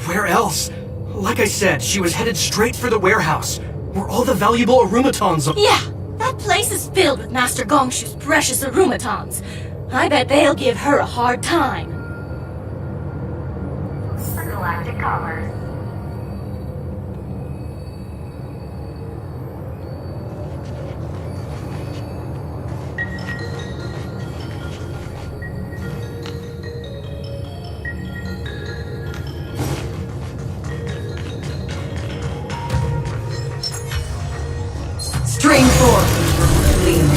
Where else? Like I said, she was headed straight for the warehouse, where all the valuable arumatons are. Yeah, that place is filled with Master Gongshu's precious arumatons. I bet they'll give her a hard time. For Galactic Commerce. String forth from clean.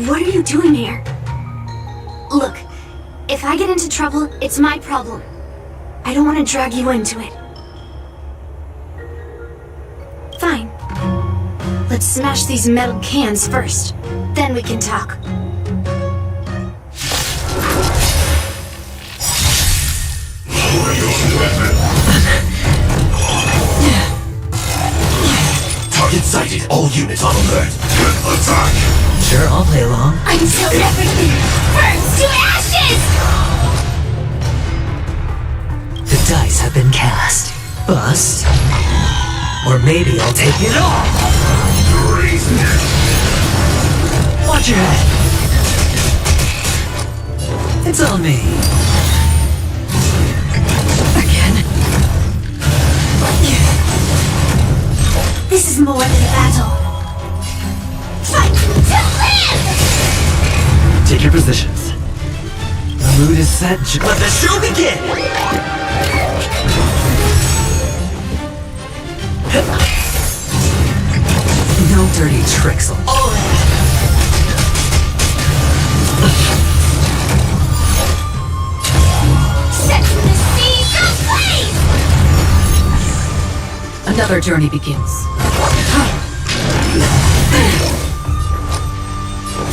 What are you doing here? Look, if I get into trouble, it's my problem. I don't want to drag you into it. Fine. Let's smash these metal cans first. Then we can talk. Target sighted. All units on alert. Attack! Sure, I'll play along. Until everything burns to ashes! The dice have been cast. Bust. Or maybe I'll take it all. Watch your head. It's on me. Again. This is more than a battle. Fight to live! Take your positions. The mood is set. Let the show begin! No dirty tricks. All Set the seas ablaze! Another journey begins.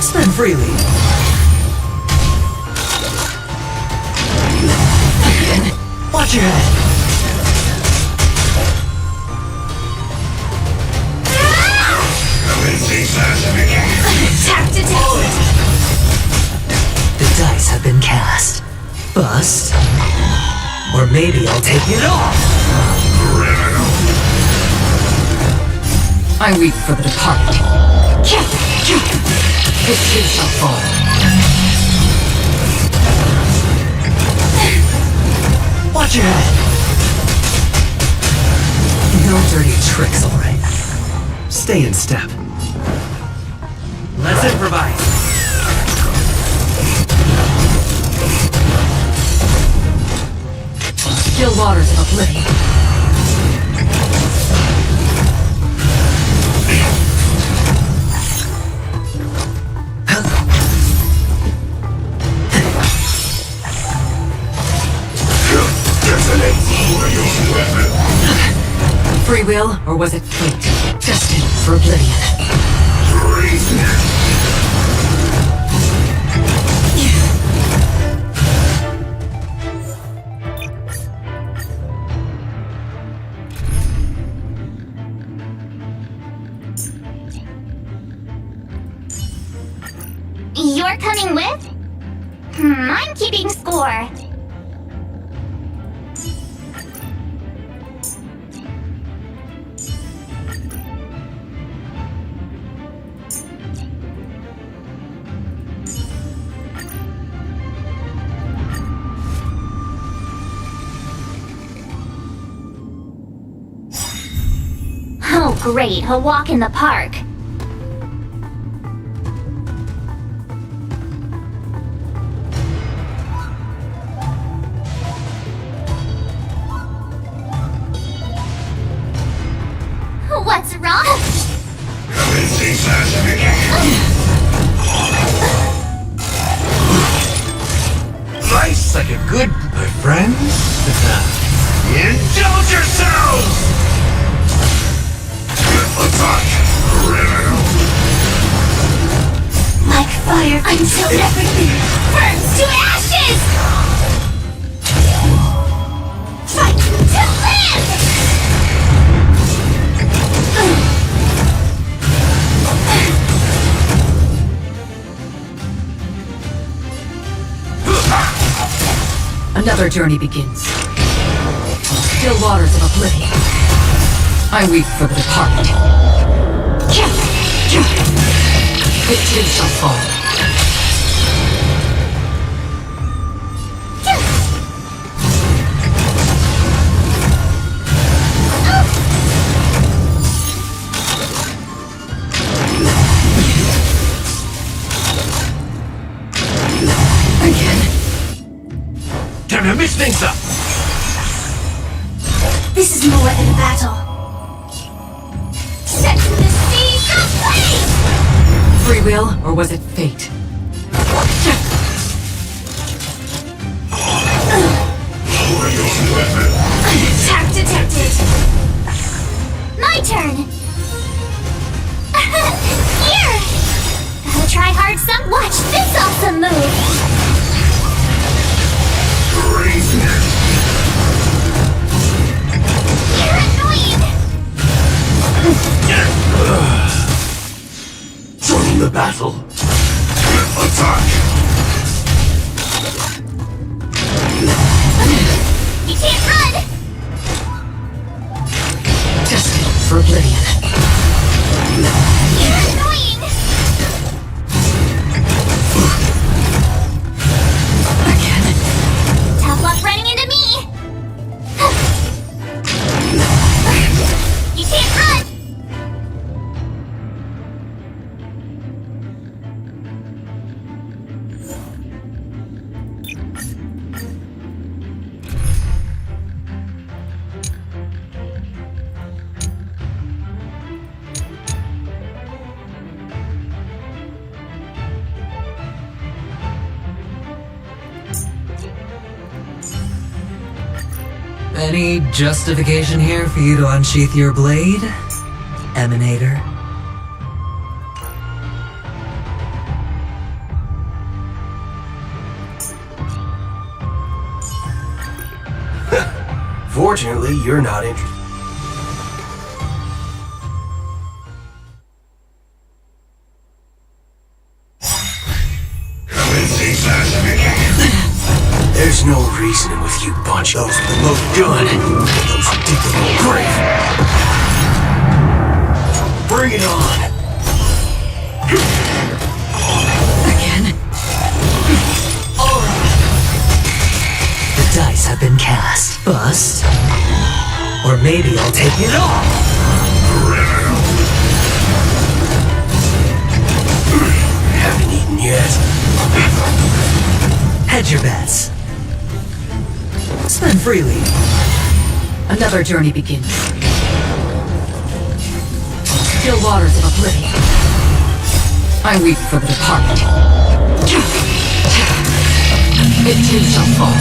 Spend freely. Watch your head. Attack detected! The dice have been cast. Bust. Or maybe I'll take it all. I weep for the departed. This too shall fall. Watch your head. No dirty tricks, alright. Stay in step. Let's improvise. Still waters of oblivion. Free will, or was it fate? Destined for oblivion. You're coming with? I'm keeping score. Oh, great, a walk in the park. What's wrong? Nice like a good, my friends. Indulge yourselves! Attack! Like fire until everything burns to ashes! Fight to live! Another journey begins. Still waters of oblivion. I weep for the departed. It too shall fall. Time to mix things up! This is more than a battle. Set the seas ablaze! Free will, or was it fate? Attack detected! My turn! Here! Gotta try hard some. Watch this awesome move! battle. Attack! You can't run! Destined for oblivion. You're annoying! Again? Tough luck running into me! You can't run! Any justification here for you to unsheath your blade, Emanator? Fortunately, you're not interested. There's no reasoning with you bunch. Those are the most done. Those who dig the whole grave. Bring it on. Again? Alright. The dice have been cast. Bust. Or maybe I'll take it off. Haven't eaten yet. Hedge your bets. Spend freely. Another journey begins. Still waters of oblivion. I weep for the departed. It too shall fall.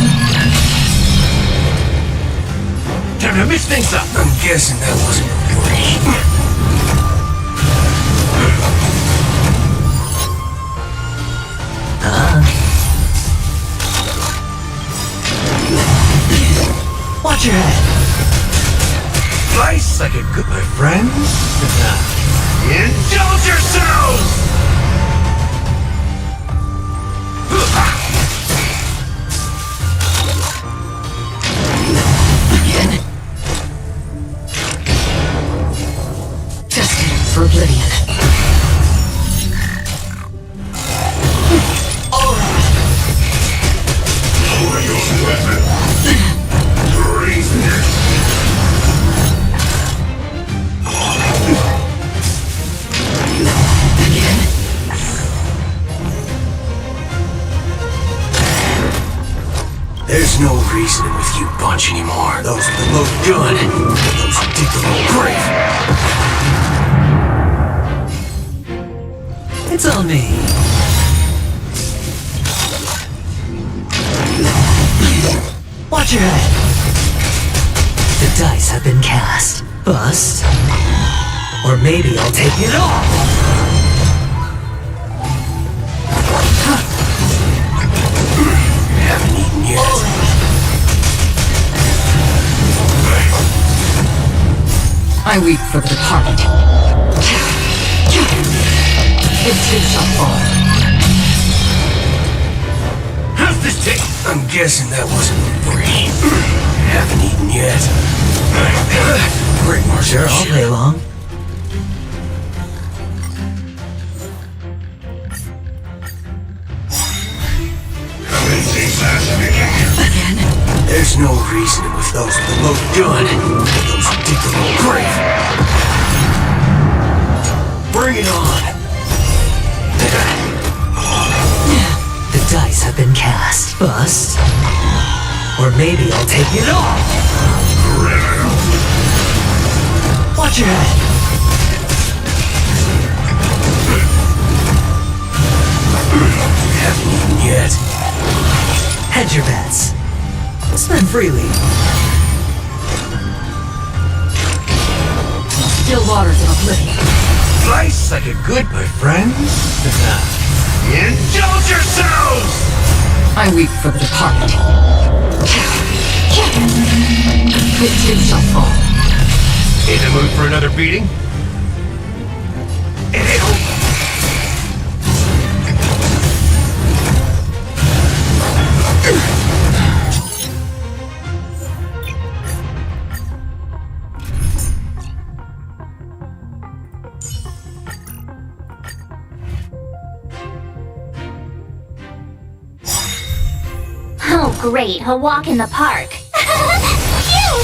Time to mix things up. I'm guessing that wasn't free. Watch your head. Slice like a good, my friends. Indulge yourselves! Again. Destined for oblivion. There's no reasoning with you bunch anymore. Those are the most done. Those who dig the whole grave. It's on me. Watch your head. The dice have been cast. Bust. Or maybe I'll take it off. Haven't eaten yet. I weep for the departed. It too shall fall. How's this taste? I'm guessing that wasn't free. Haven't eaten yet. Great martial Sure, I'll play along. Again? There's no reasoning with those with the most done. Those who dig the whole grave. Bring it on. The dice have been cast. Bust. Or maybe I'll take it off. Watch your head. Haven't eaten yet. Hedge your bets. Spend freely. Still waters of oblivion. Slice like a good, my friends. Indulge yourselves! I weep for the departed. It too shall fall. In the mood for another beating? great, a walk in the park. Phew!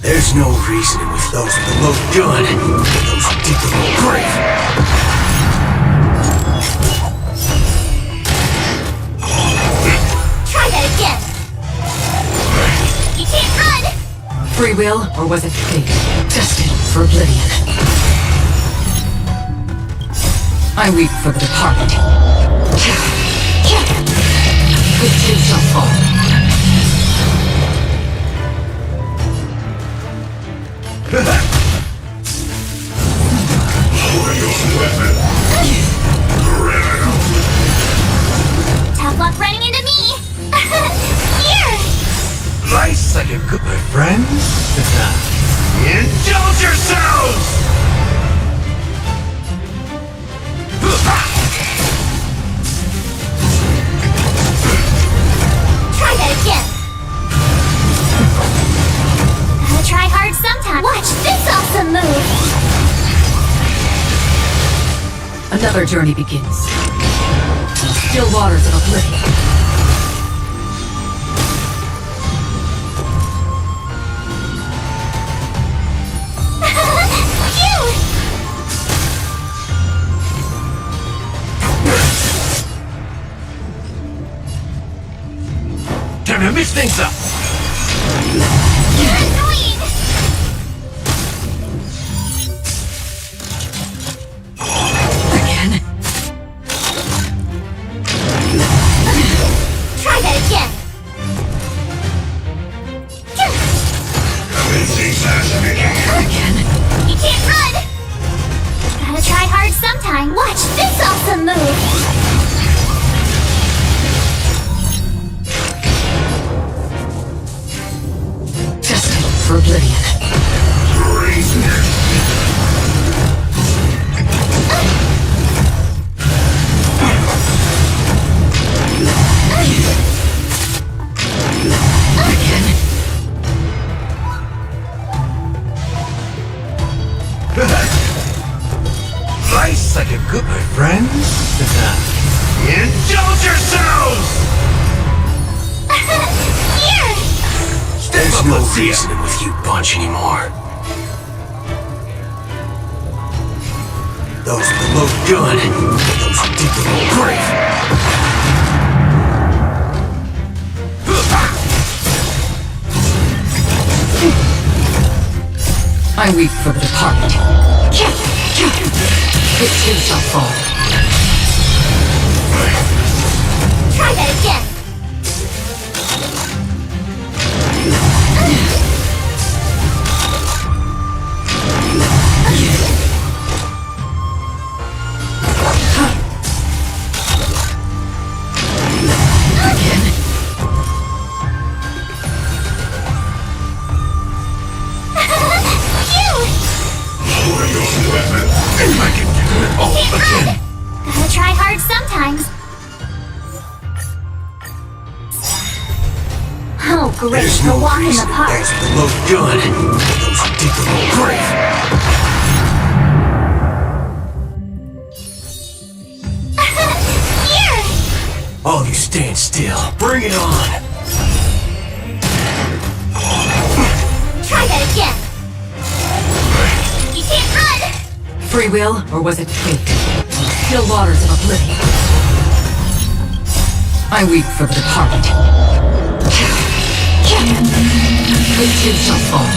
There's no reasoning with those with the most gun. Those dig the whole grave. Try that again. You can't run! Free will, or was it fate? Destined for oblivion. I weep for the departed. It too shall fall. Tough luck running into me! Here! Nice like a good, my friends. Indulge yourselves! Try that again! Gotta try hard sometime. Watch this awesome move! Another journey begins. Still waters of oblivion. Time to mix things up! Annoying! Again? Try that again! Again? You can't run! Gotta try hard sometime. Watch this awesome move! Destined for oblivion. Again? Nice like a good, my friends. Indulge yourselves! Here! There's no reasoning with you bunch anymore. Those with the most gun, those who dig the whole grave. I weep for the departed. It too shall fall. Try that again! Gotta try hard sometimes. Oh, great, There's a no walk in the reasoning park. those with the most gun, those who dig the whole grave. Here! All you stand still. Bring it on! Try that again! You can't run! Free will, or was it fate? Still waters of oblivion. I weep for the departed. It too shall fall.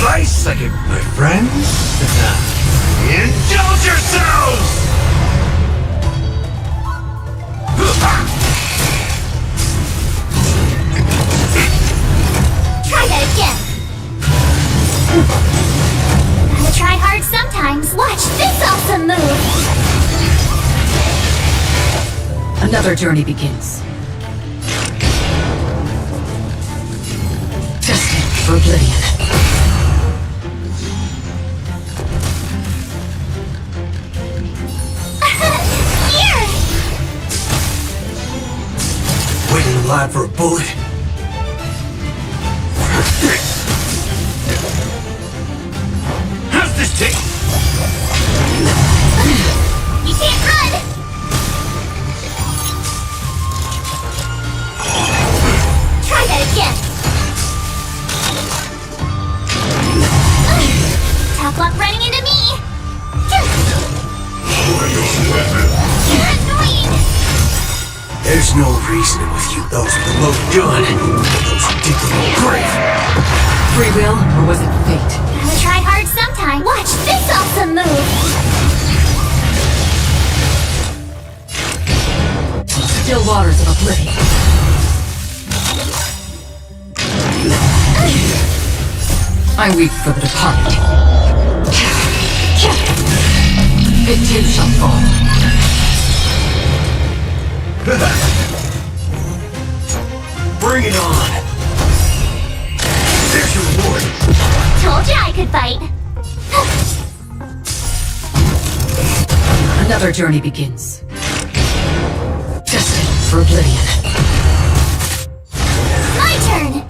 Nice like it, my friends. Indulge yourselves! Try that again! Gotta try hard sometimes. Watch this awesome move! Another journey begins. Destined for oblivion. Waiting in line for a bullet? take? You can't run! Try that again! Tough luck running into me! You're annoying! There's no reasoning with you, those with the most gun. Those ridiculous great. Free will, or was it fate? Gotta try hard sometime. Watch this awesome move! Still waters of oblivion. I weep for the departed. It too shall fall. Bring it on! There's your reward! Told you I could fight. Another journey begins. Destined for oblivion. My turn!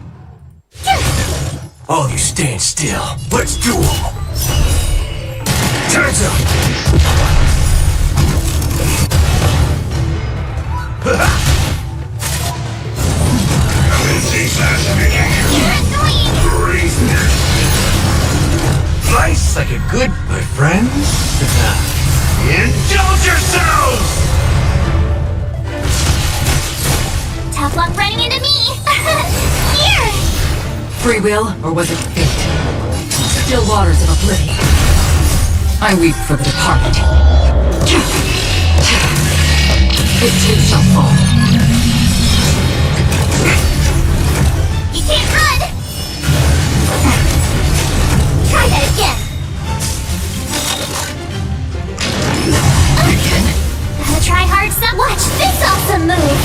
All you stand still. Let's duel! Time's up! Slice like a good, my friends. Indulge yourselves! Tough luck running into me! Here! Free will, or was it fate? Still waters of oblivion. I weep for the departed. It too shall fall. You can't run! Try that again! Again? Gotta try hard some. Watch this awesome move!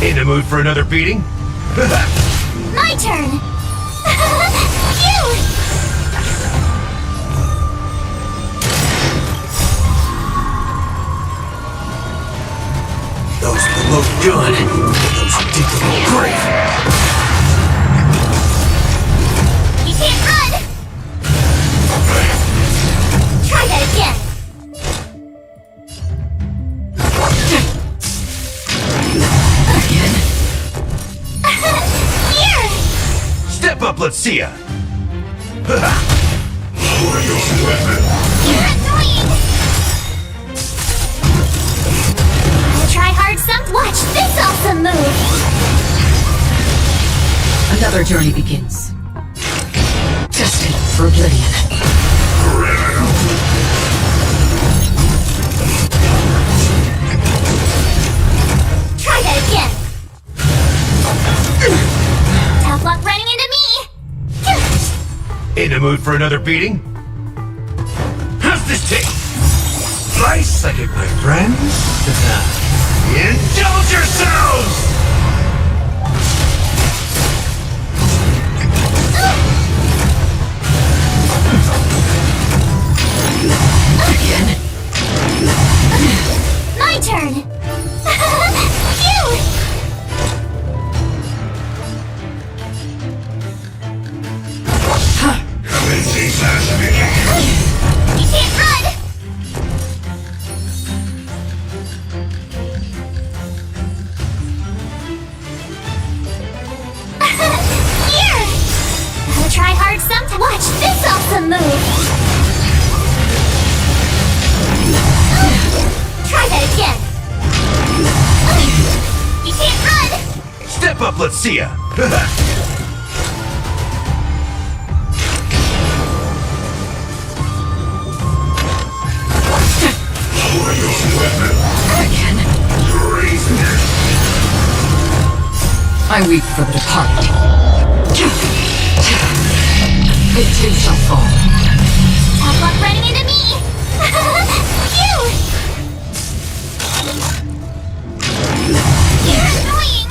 In the mood for another beating? My turn! You! Those with the most gun. Those ridiculous great. You can't run! Try that again! Here! Step up, let's see ya! You're annoying! I'll try hard some. Watch this awesome move! Another journey begins. Destined for oblivion. Try that again! Tough luck running into me! In the mood for another beating? How's this take? Slice like it, my friends. Indulge yourselves! Again? My turn! You! You can't run! Here! Gotta try hard sometime. Watch this awesome move! Try that again! You can't run! Step up, let's see ya! Again? I weep for the departed. It too shall fall. Tough luck running into me! You! You're annoying!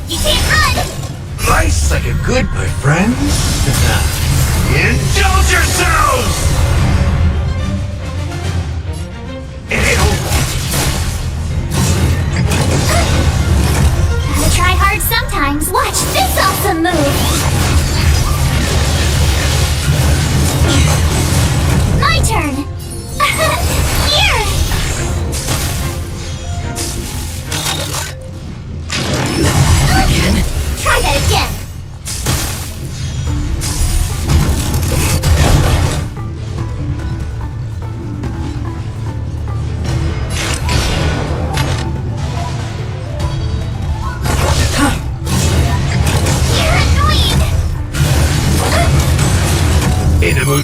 You can't run! Slice like a good, my friends. Indulge yourselves! It ain't over.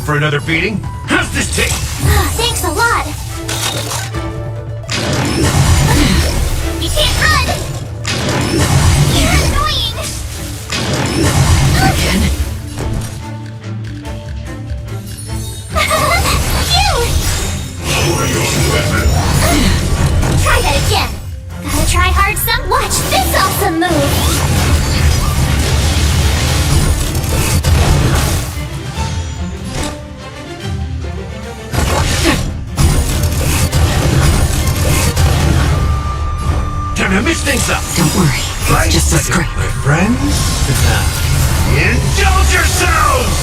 for another beating? How's this take? Thanks a lot. You can't run! You're annoying! Again? Try that again! Gotta try hard some. Watch this awesome move! Time to mix things up. Don't worry, it's just a scrape. My friends, indulge yourselves!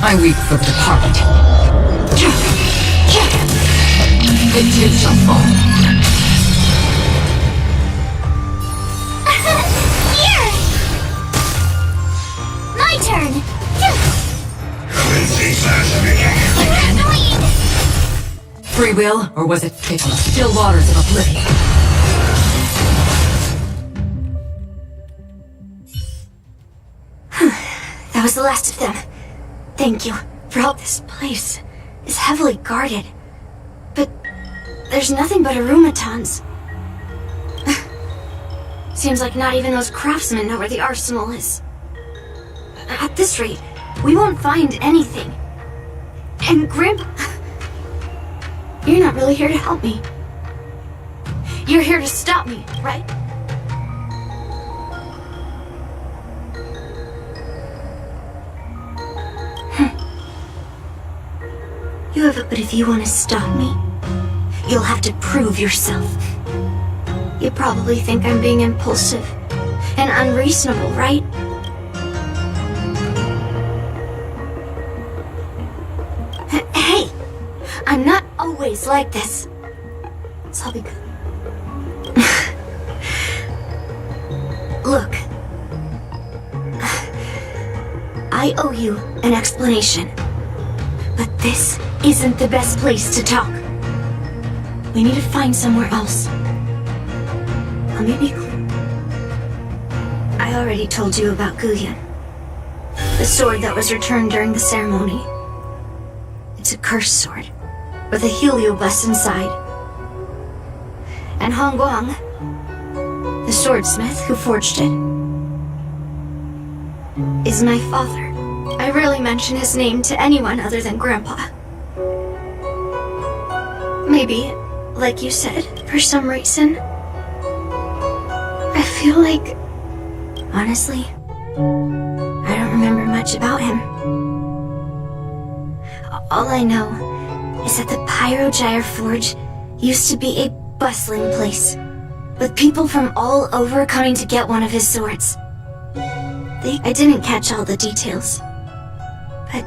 I weep for the departed. It too shall fall. Here! My turn! You're annoying! Free will, or was it fate? Still waters of oblivion. That was the last of them. Thank you. Throughout this place is heavily guarded. But there's nothing but arumatons. Seems like not even those craftsmen know where the arsenal is. At this rate, we won't find anything. And Grandpa... You're not really here to help me. You're here to stop me, right? You have it, but if you want to stop me, you'll have to prove yourself. You probably think I'm being impulsive and unreasonable, right? Hey! I'm not always like this. So I'll be good. Look. I owe you an explanation. But this isn't the best place to talk. We need to find somewhere else. Let me be clear. I already told you about Guyan. The sword that was returned during the ceremony. It's a cursed sword, with a heliobus inside. And Hongguang, the swordsmith who forged it, is my father. I rarely mention his name to anyone other than Grandpa. Maybe, like you said, for some reason, I feel like, honestly, I don't remember much about him. All I know is that the Pyrogyre Forge used to be a bustling place, with people from all over coming to get one of his swords. I didn't catch all the details, but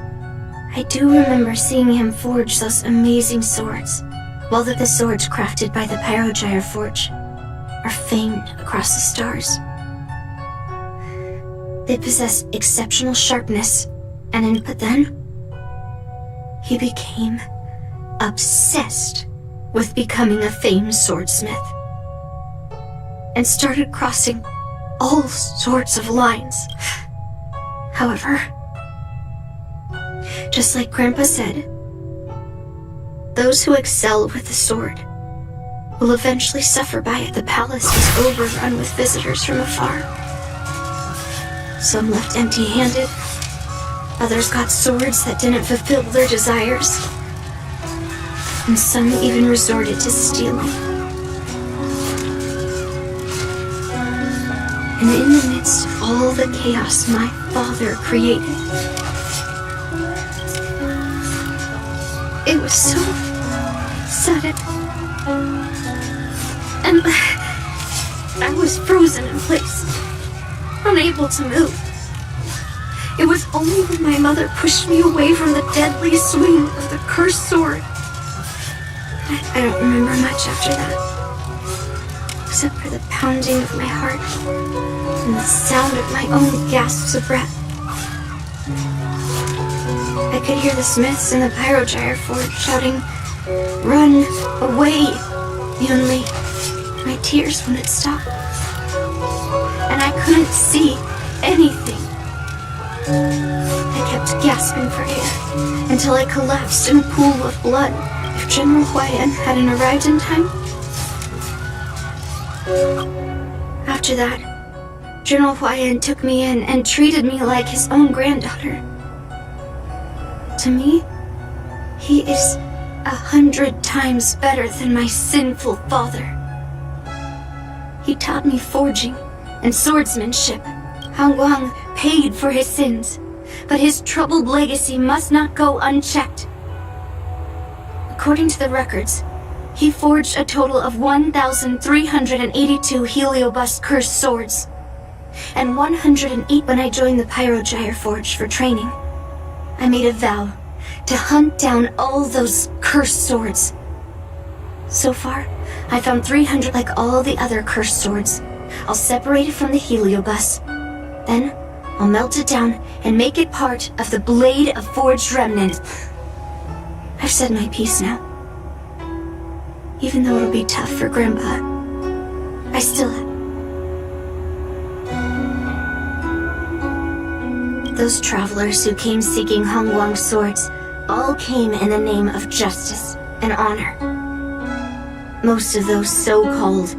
I do remember seeing him forge those amazing swords, while the swords crafted by the Pyrogyre Forge are famed across the stars. They possess exceptional sharpness, but then he became obsessed with becoming a famed swordsmith, and started crossing all sorts of lines. However, just like Grandpa said, those who excel with the sword will eventually suffer by it. The palace was overrun with visitors from afar. Some left empty-handed, others got swords that didn't fulfill their desires, and some even resorted to stealing. And in the midst of all the chaos my father created, it was so sudden. And I was frozen in place, unable to move. It was only when my mother pushed me away from the deadly swing of the cursed sword. I don't remember much after that, except for the pounding of my heart and the sound of my own gasps of breath. I could hear the smiths in the Pyrogyre Forge shouting, "Run away!" Only my tears wouldn't stop. And I couldn't see anything I kept gasping for air until I collapsed in a pool of blood. If General Huayan hadn't arrived in time. After that, General Huayan took me in and treated me like his own granddaughter. To me, he is 100 times better than my sinful father. He taught me forging and swordsmanship. Hangguang paid for his sins, but his troubled legacy must not go unchecked. According to the records, he forged a total of 1,382 Heliobust cursed swords, and 108 when I joined the Pyrogyre Forge for training. I made a vow to hunt down all those cursed swords. So far, I found 300 like all the other cursed swords. I'll separate it from the Heliobust. Then, I'll melt it down and make it part of the Blade of Forged Remnant. I've said my piece now. Even though it'll be tough for Grandpa, I still have. Those travelers who came seeking Hangguang's swords all came in the name of justice and honor. Most of those so-called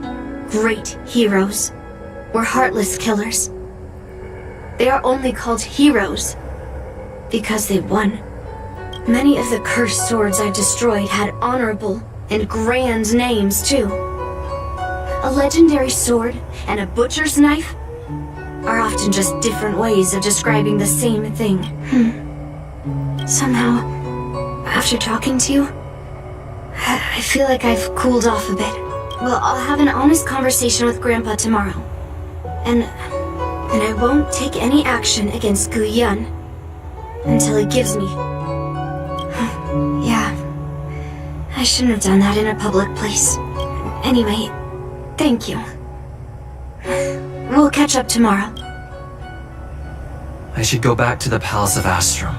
great heroes were heartless killers. They are only called heroes because they won. Many of the cursed swords I destroyed had honorable and grand names too. A legendary sword and a butcher's knife are often just different ways of describing the same thing. Somehow, after talking to you, I feel like I've cooled off a bit. Well, I'll have an honest conversation with Grandpa tomorrow. And I won't take any action against Gu Yun until he gives me. Yeah, I shouldn't have done that in a public place. Anyway, thank you. We'll catch up tomorrow. I should go back to the Palace of Astrum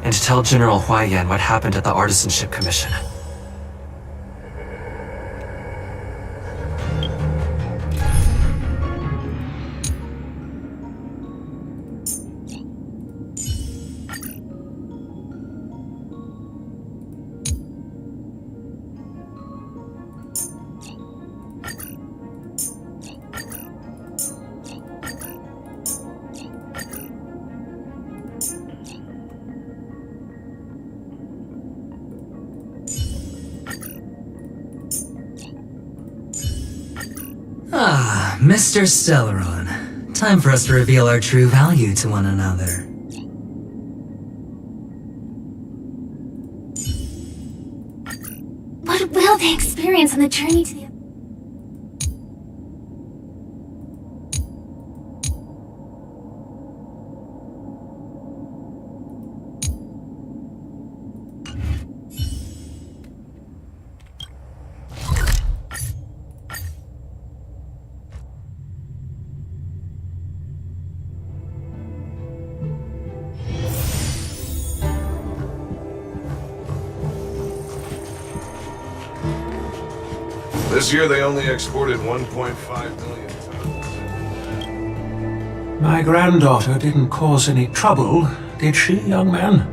and tell General Huayan what happened at the Artisanship Commission. Ah, Mr. Celeron. Time for us to reveal our true value to one another. What will they experience on the journey to the... This year they only exported 1.5 million tons. My granddaughter didn't cause any trouble, did she, young man?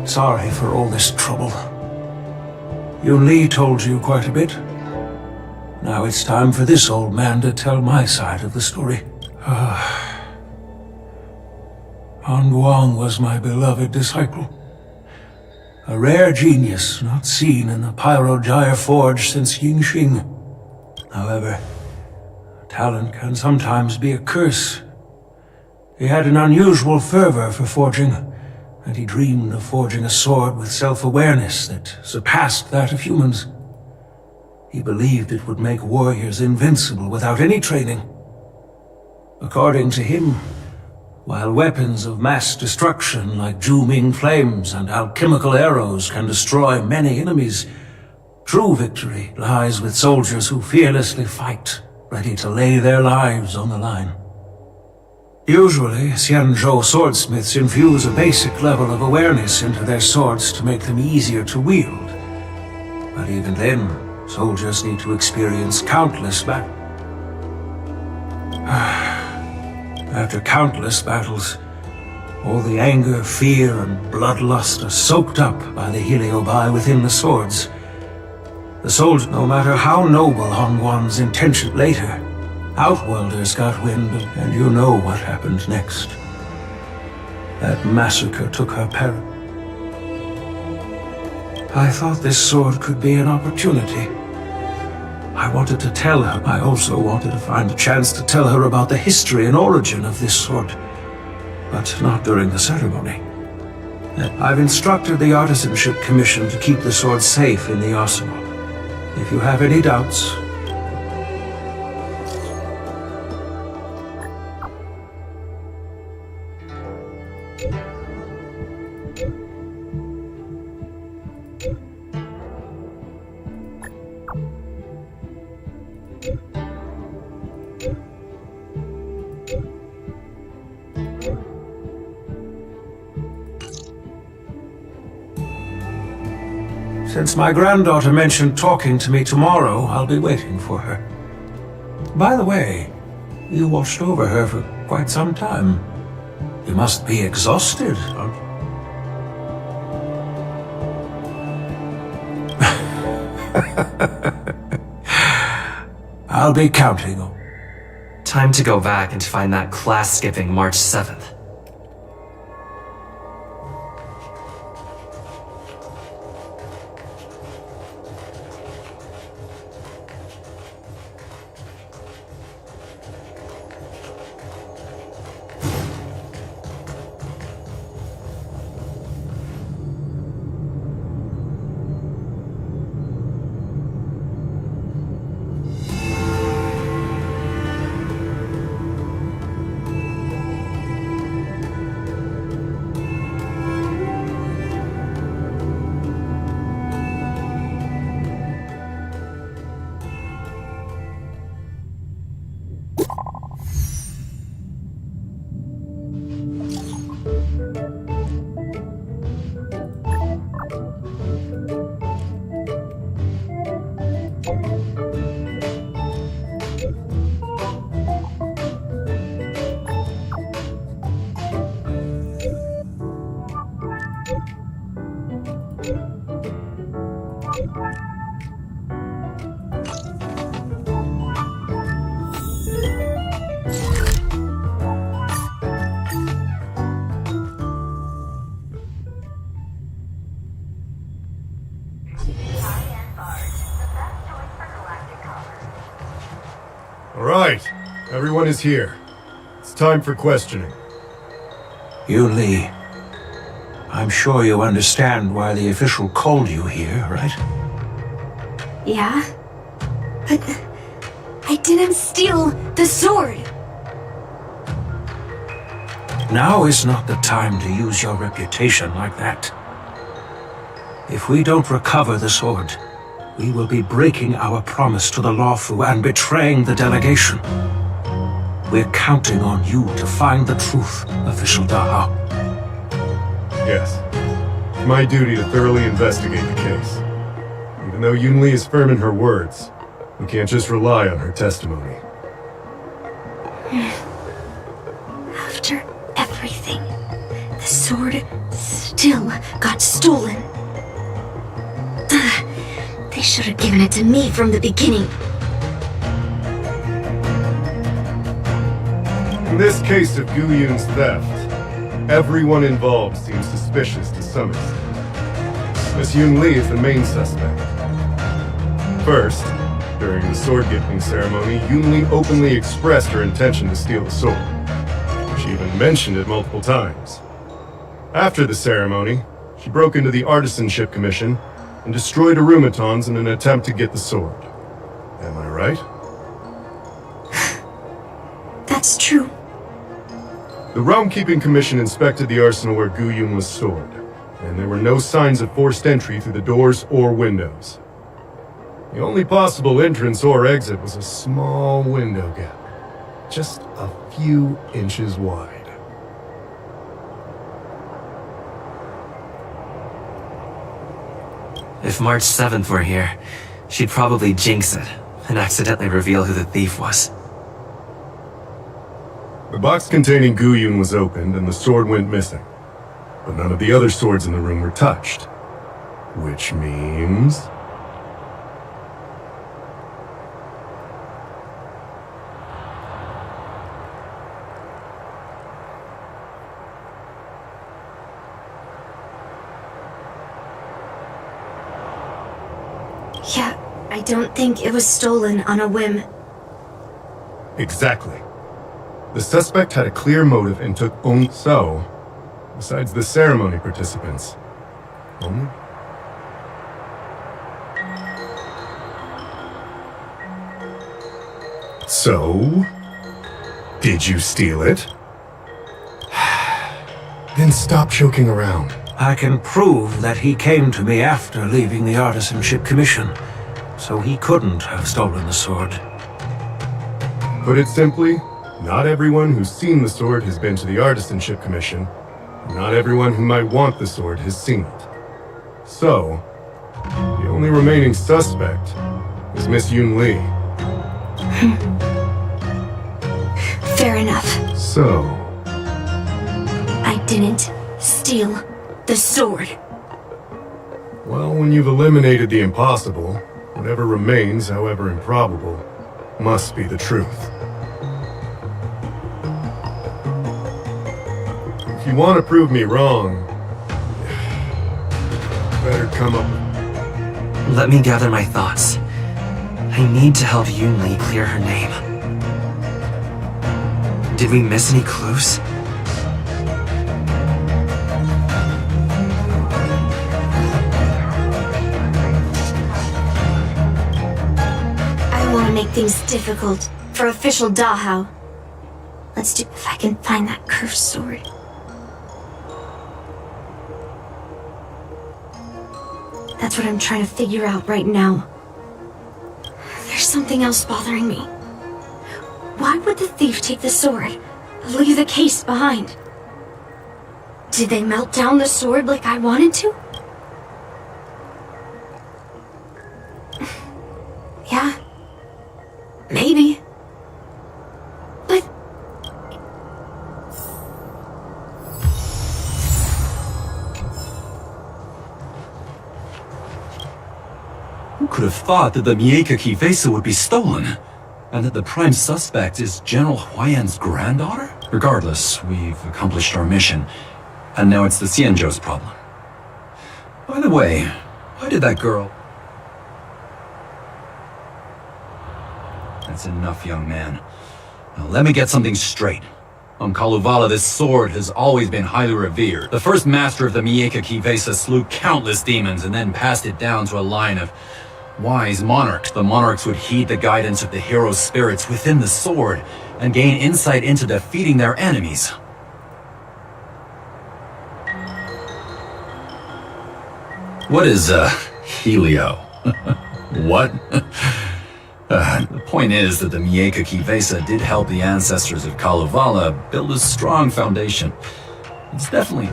Sorry for all this trouble. Yun Li told you quite a bit. Now it's time for this old man to tell my side of the story. Hangguang was my beloved disciple. A rare genius not seen in the Pyrogyre Forge since Yingxing. However, talent can sometimes be a curse. He had an unusual fervor for forging, and he dreamed of forging a sword with self-awareness that surpassed that of humans. He believed it would make warriors invincible without any training. According to him, while weapons of mass destruction like Zhu-Ming flames and alchemical arrows can destroy many enemies, true victory lies with soldiers who fearlessly fight, ready to lay their lives on the line. Usually, Xianzhou swordsmiths infuse a basic level of awareness into their swords to make them easier to wield. But even then, Soldiers need to experience countless battles. After countless battles, all the anger, fear, and bloodlust are soaked up by the heliobi within the swords. The soldier, no matter how noble Hongwan's intention later, Outworlders got wind, and you know what happened next. That massacre took her parent. I thought this sword could be an opportunity. I wanted to tell her. I also wanted to find a chance to tell her about the history and origin of this sword. But not during the ceremony. I've instructed the Artisanship Commission to keep the sword safe in the arsenal. If you have any doubts... Since my granddaughter mentioned talking to me tomorrow, I'll be waiting for her. By the way, you watched over her for quite some time. You must be exhausted, aren't you? I'll be counting on. Time to go back and find that class-skipping March 7th. Alright, everyone is here. It's time for questioning. Yun-Li, I'm sure you understand why the official called you here, right? Yeah? But I didn't steal the sword! Now is not the time to use your reputation like that. If we don't recover the sword, we will be breaking our promise to the Lawfu and betraying the delegation. We're counting on you to find the truth, Official Daha. Yes. It's my duty to thoroughly investigate the case. Even though Yun-Li is firm in her words, we can't just rely on her testimony. After everything, the sword still got stolen. They should have given it to me from the beginning. In this case of Gu Yun's theft, everyone involved seems suspicious to some extent. Miss Yun-Li is the main suspect. First, during the sword-gifting ceremony, Yun-Li openly expressed her intention to steal the sword. She even mentioned it multiple times. After the ceremony, she broke into the Artisanship Commission and destroyed Arumatons in an attempt to get the sword. Am I right? That's true. The Realm-Keeping Commission inspected the arsenal where Gu Yun was stored, and there were no signs of forced entry through the doors or windows. The only possible entrance or exit was a small window gap, just a few inches wide. If March 7th were here, she'd probably jinx it and accidentally reveal who the thief was. The box containing Guyun was opened and the sword went missing. But none of the other swords in the room were touched. Which means... Yeah, I don't think it was stolen on a whim. Exactly. The suspect had a clear motive and took only so, besides the ceremony participants. Only? So, did you steal it? Then stop joking around. I can prove that he came to me after leaving the Artisanship Commission, so he couldn't have stolen the sword. Put it simply, not everyone who's seen the sword has been to the Artisanship Commission. Not everyone who might want the sword has seen it. So, the only remaining suspect is Miss Yoon Lee. Fair enough. So... I didn't steal the sword. Well, when you've eliminated the impossible, whatever remains, however improbable, must be the truth. If you want to prove me wrong, better come up. Let me gather my thoughts. I need to help Yoon Lee clear her name. Did we miss any clues? I want to make things difficult for official Dahao. Let's do if I can find that cursed sword. That's what I'm trying to figure out right now. There's something else bothering me. Why would the thief take the sword, leave the case behind? Did they melt down the sword like I wanted to? Yeah. Maybe. But... Who could have thought that the Miekaki vesa would be stolen? And that the prime suspect is General Huayan's granddaughter? Regardless, we've accomplished our mission. And now it's the Xianzhou's problem. By the way, why did that girl... That's enough, young man. Now let me get something straight. On Kalevala, this sword has always been highly revered. The first master of the Miekaki vesa slew countless demons and then passed it down to a line of wise monarchs. The monarchs would heed the guidance of the hero spirits within the sword and gain insight into defeating their enemies. What is, Helio? What? The point is that the Miekaki vesa did help the ancestors of Kalevala build a strong foundation. It's definitely...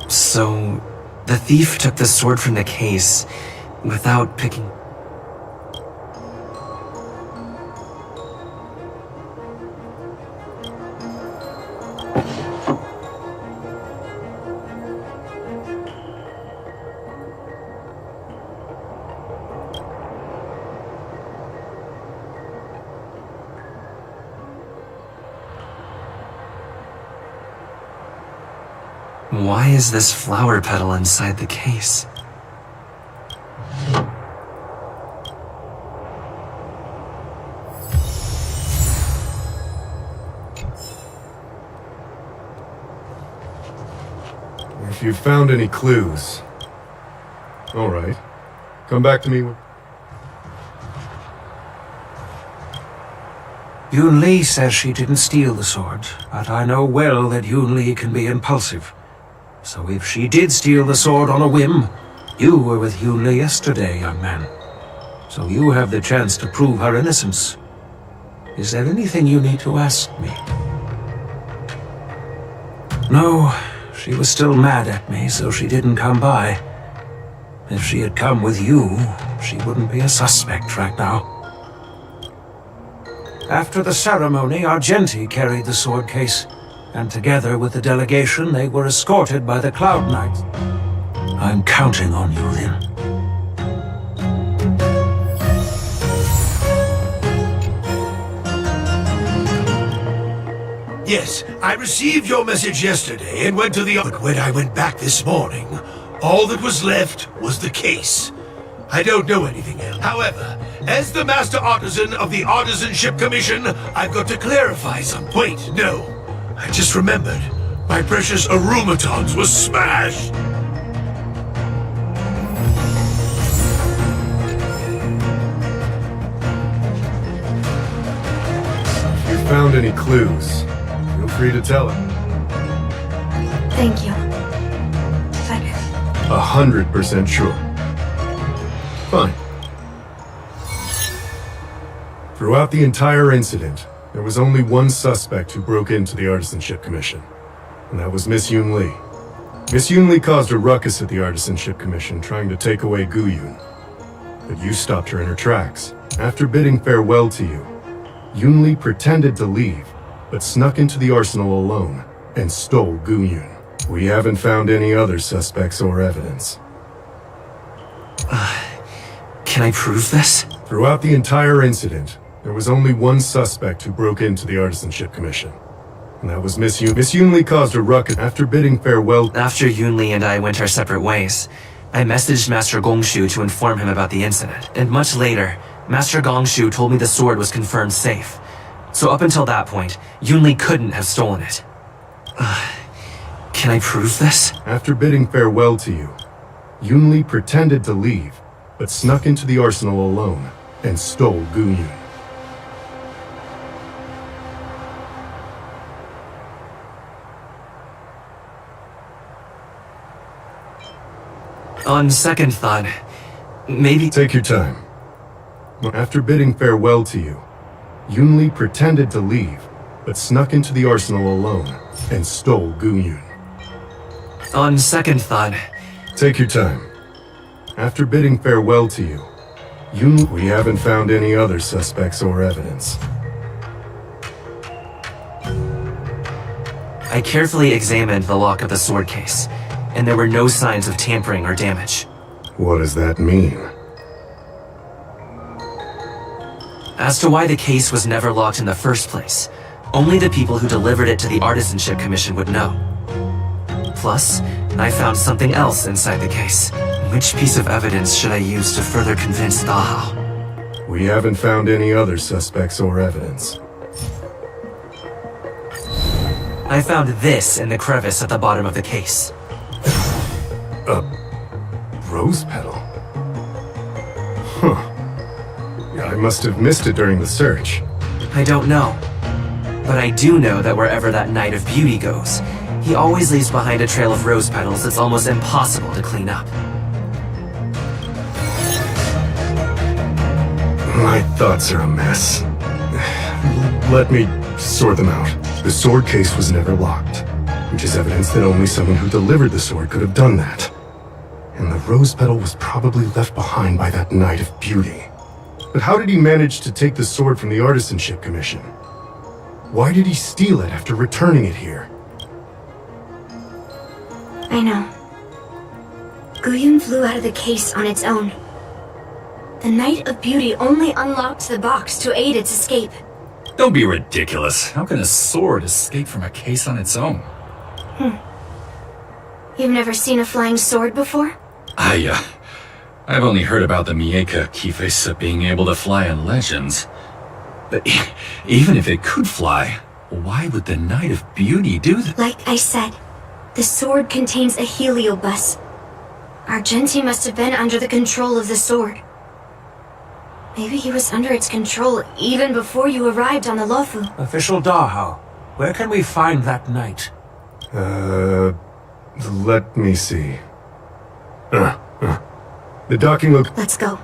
So, the thief took the sword from the case without picking... Why is this flower petal inside the case? If you found any clues... Alright. Come back to me when... Yun Li says she didn't steal the sword, but I know well that Yun Li can be impulsive. So if she did steal the sword on a whim, you were with Yun Li yesterday, young man. So you have the chance to prove her innocence. Is there anything you need to ask me? No, she was still mad at me, so she didn't come by. If she had come with you, she wouldn't be a suspect right now. After the ceremony, Argenti carried the sword case, and together with the delegation, they were escorted by the Cloud Knight. I'm counting on you, Lin. Yes, I received your message yesterday and went to the... But when I went back this morning, all that was left was the case. I don't know anything else. However, as the Master Artisan of the Artisanship Commission, I've got to clarify something. Wait, no. I just remembered. My precious aromatons were smashed! If you found any clues, feel free to tell him. Thank you. But 100% sure. Fine. Throughout the entire incident, there was only one suspect who broke into the Artisanship Commission, and that was Miss Yun Li. Miss Yun Li caused a ruckus at the Artisanship Commission trying to take away Gu Yun, but you stopped her in her tracks. After bidding farewell to you, Yun Li pretended to leave, but snuck into the arsenal alone and stole Gu Yun. We haven't found any other suspects or evidence. Can I prove this? Throughout the entire incident, there was only one suspect who broke into the Artisanship Commission, and that was Miss Yun. Miss Yun Li caused a ruckus after bidding farewell. After Yun Li and I went our separate ways, I messaged Master Gongshu to inform him about the incident, and much later, Master Gongshu told me the sword was confirmed safe. So up until that point, Yun Li couldn't have stolen it. Can I prove this? After bidding farewell to you, Yun Li pretended to leave, but snuck into the arsenal alone and stole Gu Yun. On second thought, maybe... Take your time. After bidding farewell to you, Yun Li pretended to leave, but snuck into the arsenal alone and stole Gu Yun. On second thought... Take your time. After bidding farewell to you, we haven't found any other suspects or evidence. I carefully examined the lock of the sword case, and there were no signs of tampering or damage. What does that mean? As to why the case was never locked in the first place, only the people who delivered it to the Artisanship Commission would know. Plus, I found something else inside the case. Which piece of evidence should I use to further convince Dahao? We haven't found any other suspects or evidence. I found this in the crevice at the bottom of the case. A rose petal? Huh. I must have missed it during the search. I don't know. But I do know that wherever that Knight of Beauty goes, he always leaves behind a trail of rose petals that's almost impossible to clean up. My thoughts are a mess. Let me sort them out. The sword case was never locked, which is evidence that only someone who delivered the sword could have done that. And the rose petal was probably left behind by that Knight of Beauty. But how did he manage to take the sword from the Artisanship Commission? Why did he steal it after returning it here? I know. Gu Yun flew out of the case on its own. The Knight of Beauty only unlocked the box to aid its escape. Don't be ridiculous. How can a sword escape from a case on its own? You've never seen a flying sword before? I've only heard about the Mieka Kifesa being able to fly in legends. But even if it could fly, why would the Knight of Beauty do that? Like I said, the sword contains a heliobus. Argenti must have been under the control of the sword. Maybe he was under its control even before you arrived on the Lofu. Official Dahao, where can we find that knight? Let me see. The docking look... Let's go.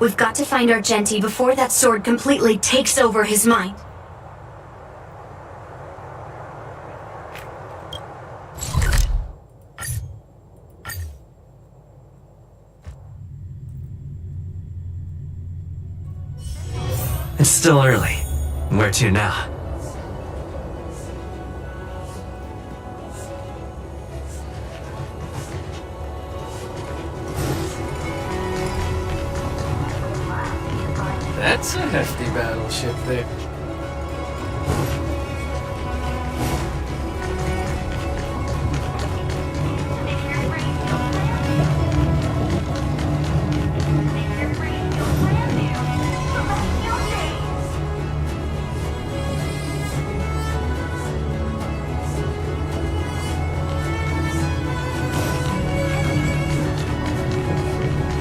We've got to find Argenti before that sword completely takes over his mind. It's still early. Where to now? That's a hefty battleship there.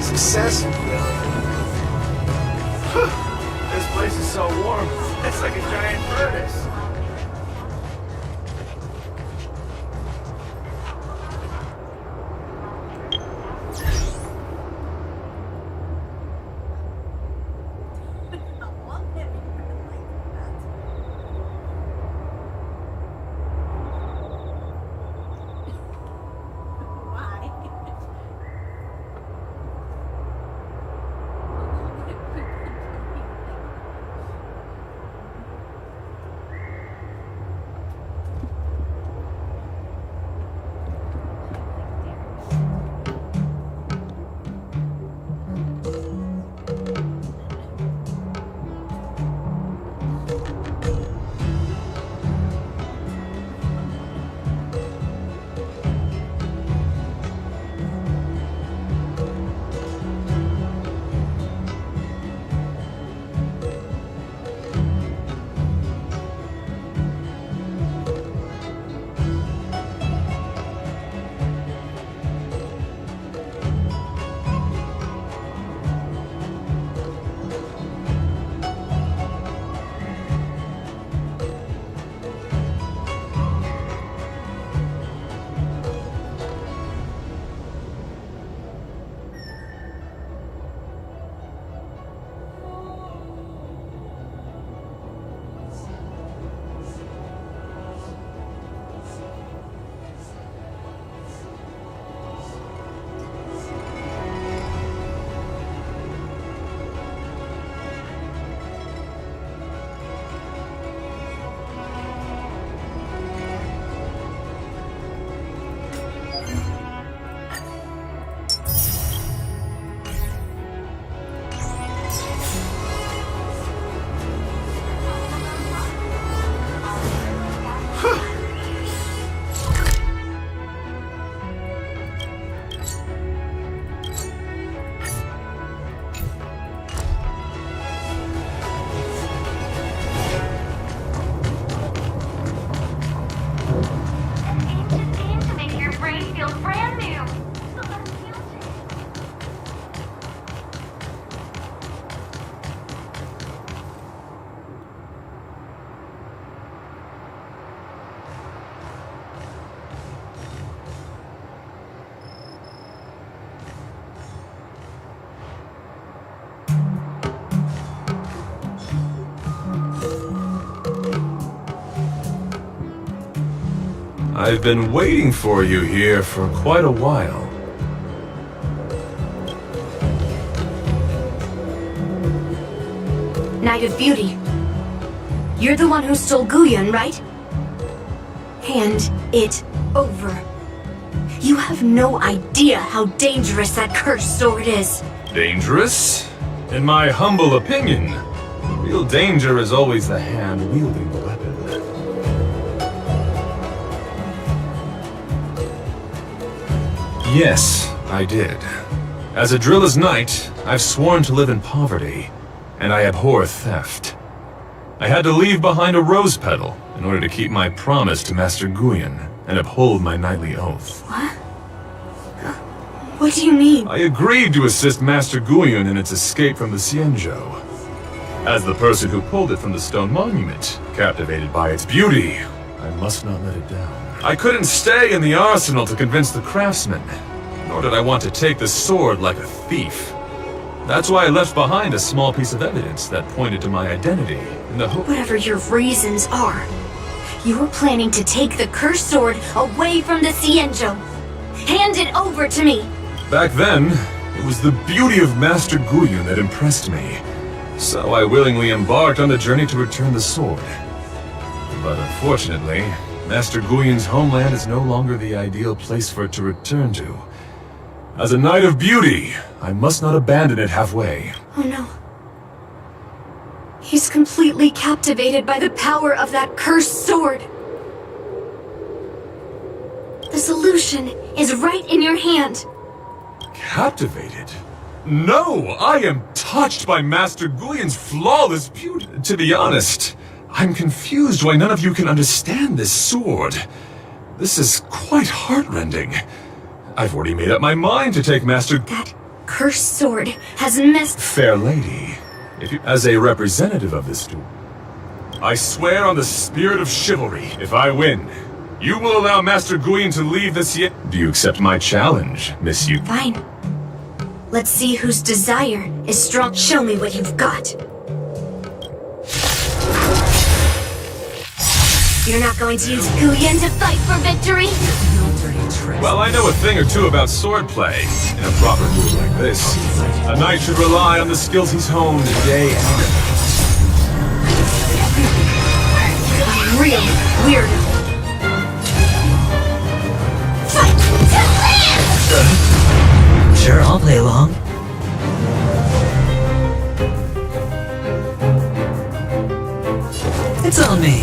Success? This place is so warm. It's like a giant furnace. I've been waiting for you here for quite a while. Knight of Beauty. You're the one who stole Guyan, right? Hand it over. You have no idea how dangerous that cursed sword is. Dangerous? In my humble opinion, real danger is always the hand wielding the weapon. Yes, I did. As a Drilla's knight, I've sworn to live in poverty, and I abhor theft. I had to leave behind a rose petal in order to keep my promise to Master Guyon and uphold my knightly oath. What? What do you mean? I agreed to assist Master Guyon in its escape from the Xianzhou. As the person who pulled it from the stone monument, captivated by its beauty, I must not let it down. I couldn't stay in the arsenal to convince the craftsman, nor did I want to take the sword like a thief. That's why I left behind a small piece of evidence that pointed to my identity in the hope— Whatever your reasons are, you're planning to take the cursed sword away from the Xianzhou. Hand it over to me! Back then, it was the beauty of Master Guyon that impressed me, so I willingly embarked on the journey to return the sword. But unfortunately, Master Guyon's homeland is no longer the ideal place for it to return to. As a Knight of Beauty, I must not abandon it halfway. Oh no. He's completely captivated by the power of that cursed sword. The solution is right in your hand. Captivated? No! I am touched by Master Guyon's flawless beauty. To be honest, I'm confused why none of you can understand this sword. This is quite heartrending. I've already made up my mind to take Master— That cursed sword has messed— Fair lady, as a representative of this duel, I swear on the spirit of chivalry, if I win, you will allow Master Guyon to leave this yet. Do you accept my challenge, Miss Yu? Fine. Let's see whose desire is strong. Show me what you've got. You're not going to use Guyon to fight for victory? Well, I know a thing or two about swordplay. In a proper duel like this, a knight should rely on the skills he's honed day and night. I'm really weird. Fight to live! Sure, I'll play along. It's on me.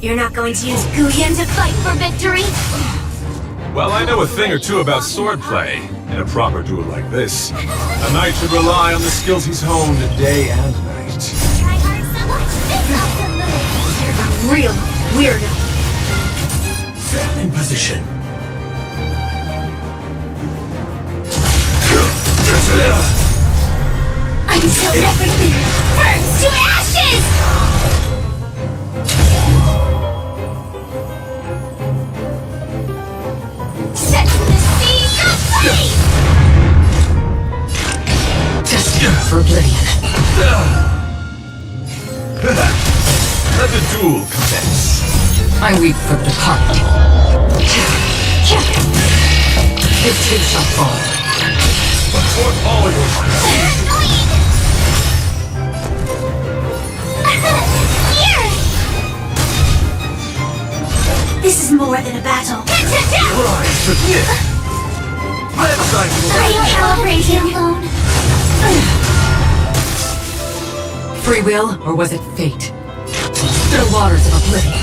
You're not going to use Guyon to fight for victory? Well, I know a thing or two about swordplay. In a proper duel like this, a knight should rely on the skills he's honed day and night. You're a real weirdo. In position. Until everything burns to ashes! Set the seas aflame! Destined for oblivion. Let the duel commence. I weep for the departed. It too shall fall. Support all your might. This is more than a battle. Are you calibrating alone? Free will, or was it fate? The waters of oblivion.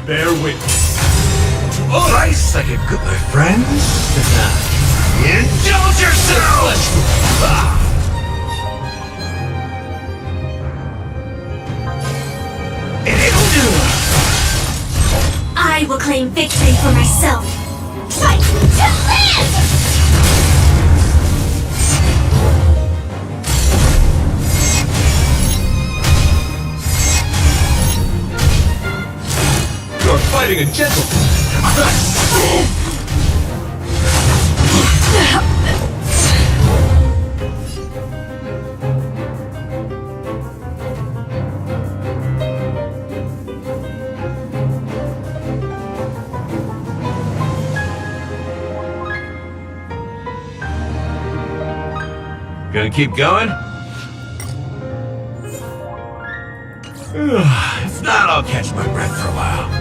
Bear witness. All ice like a good, my friends. Indulge yourself! And it'll do. I will claim victory for myself. Fight to live! are fighting a gentleman. Gonna keep going? If not, I'll catch my breath for a while.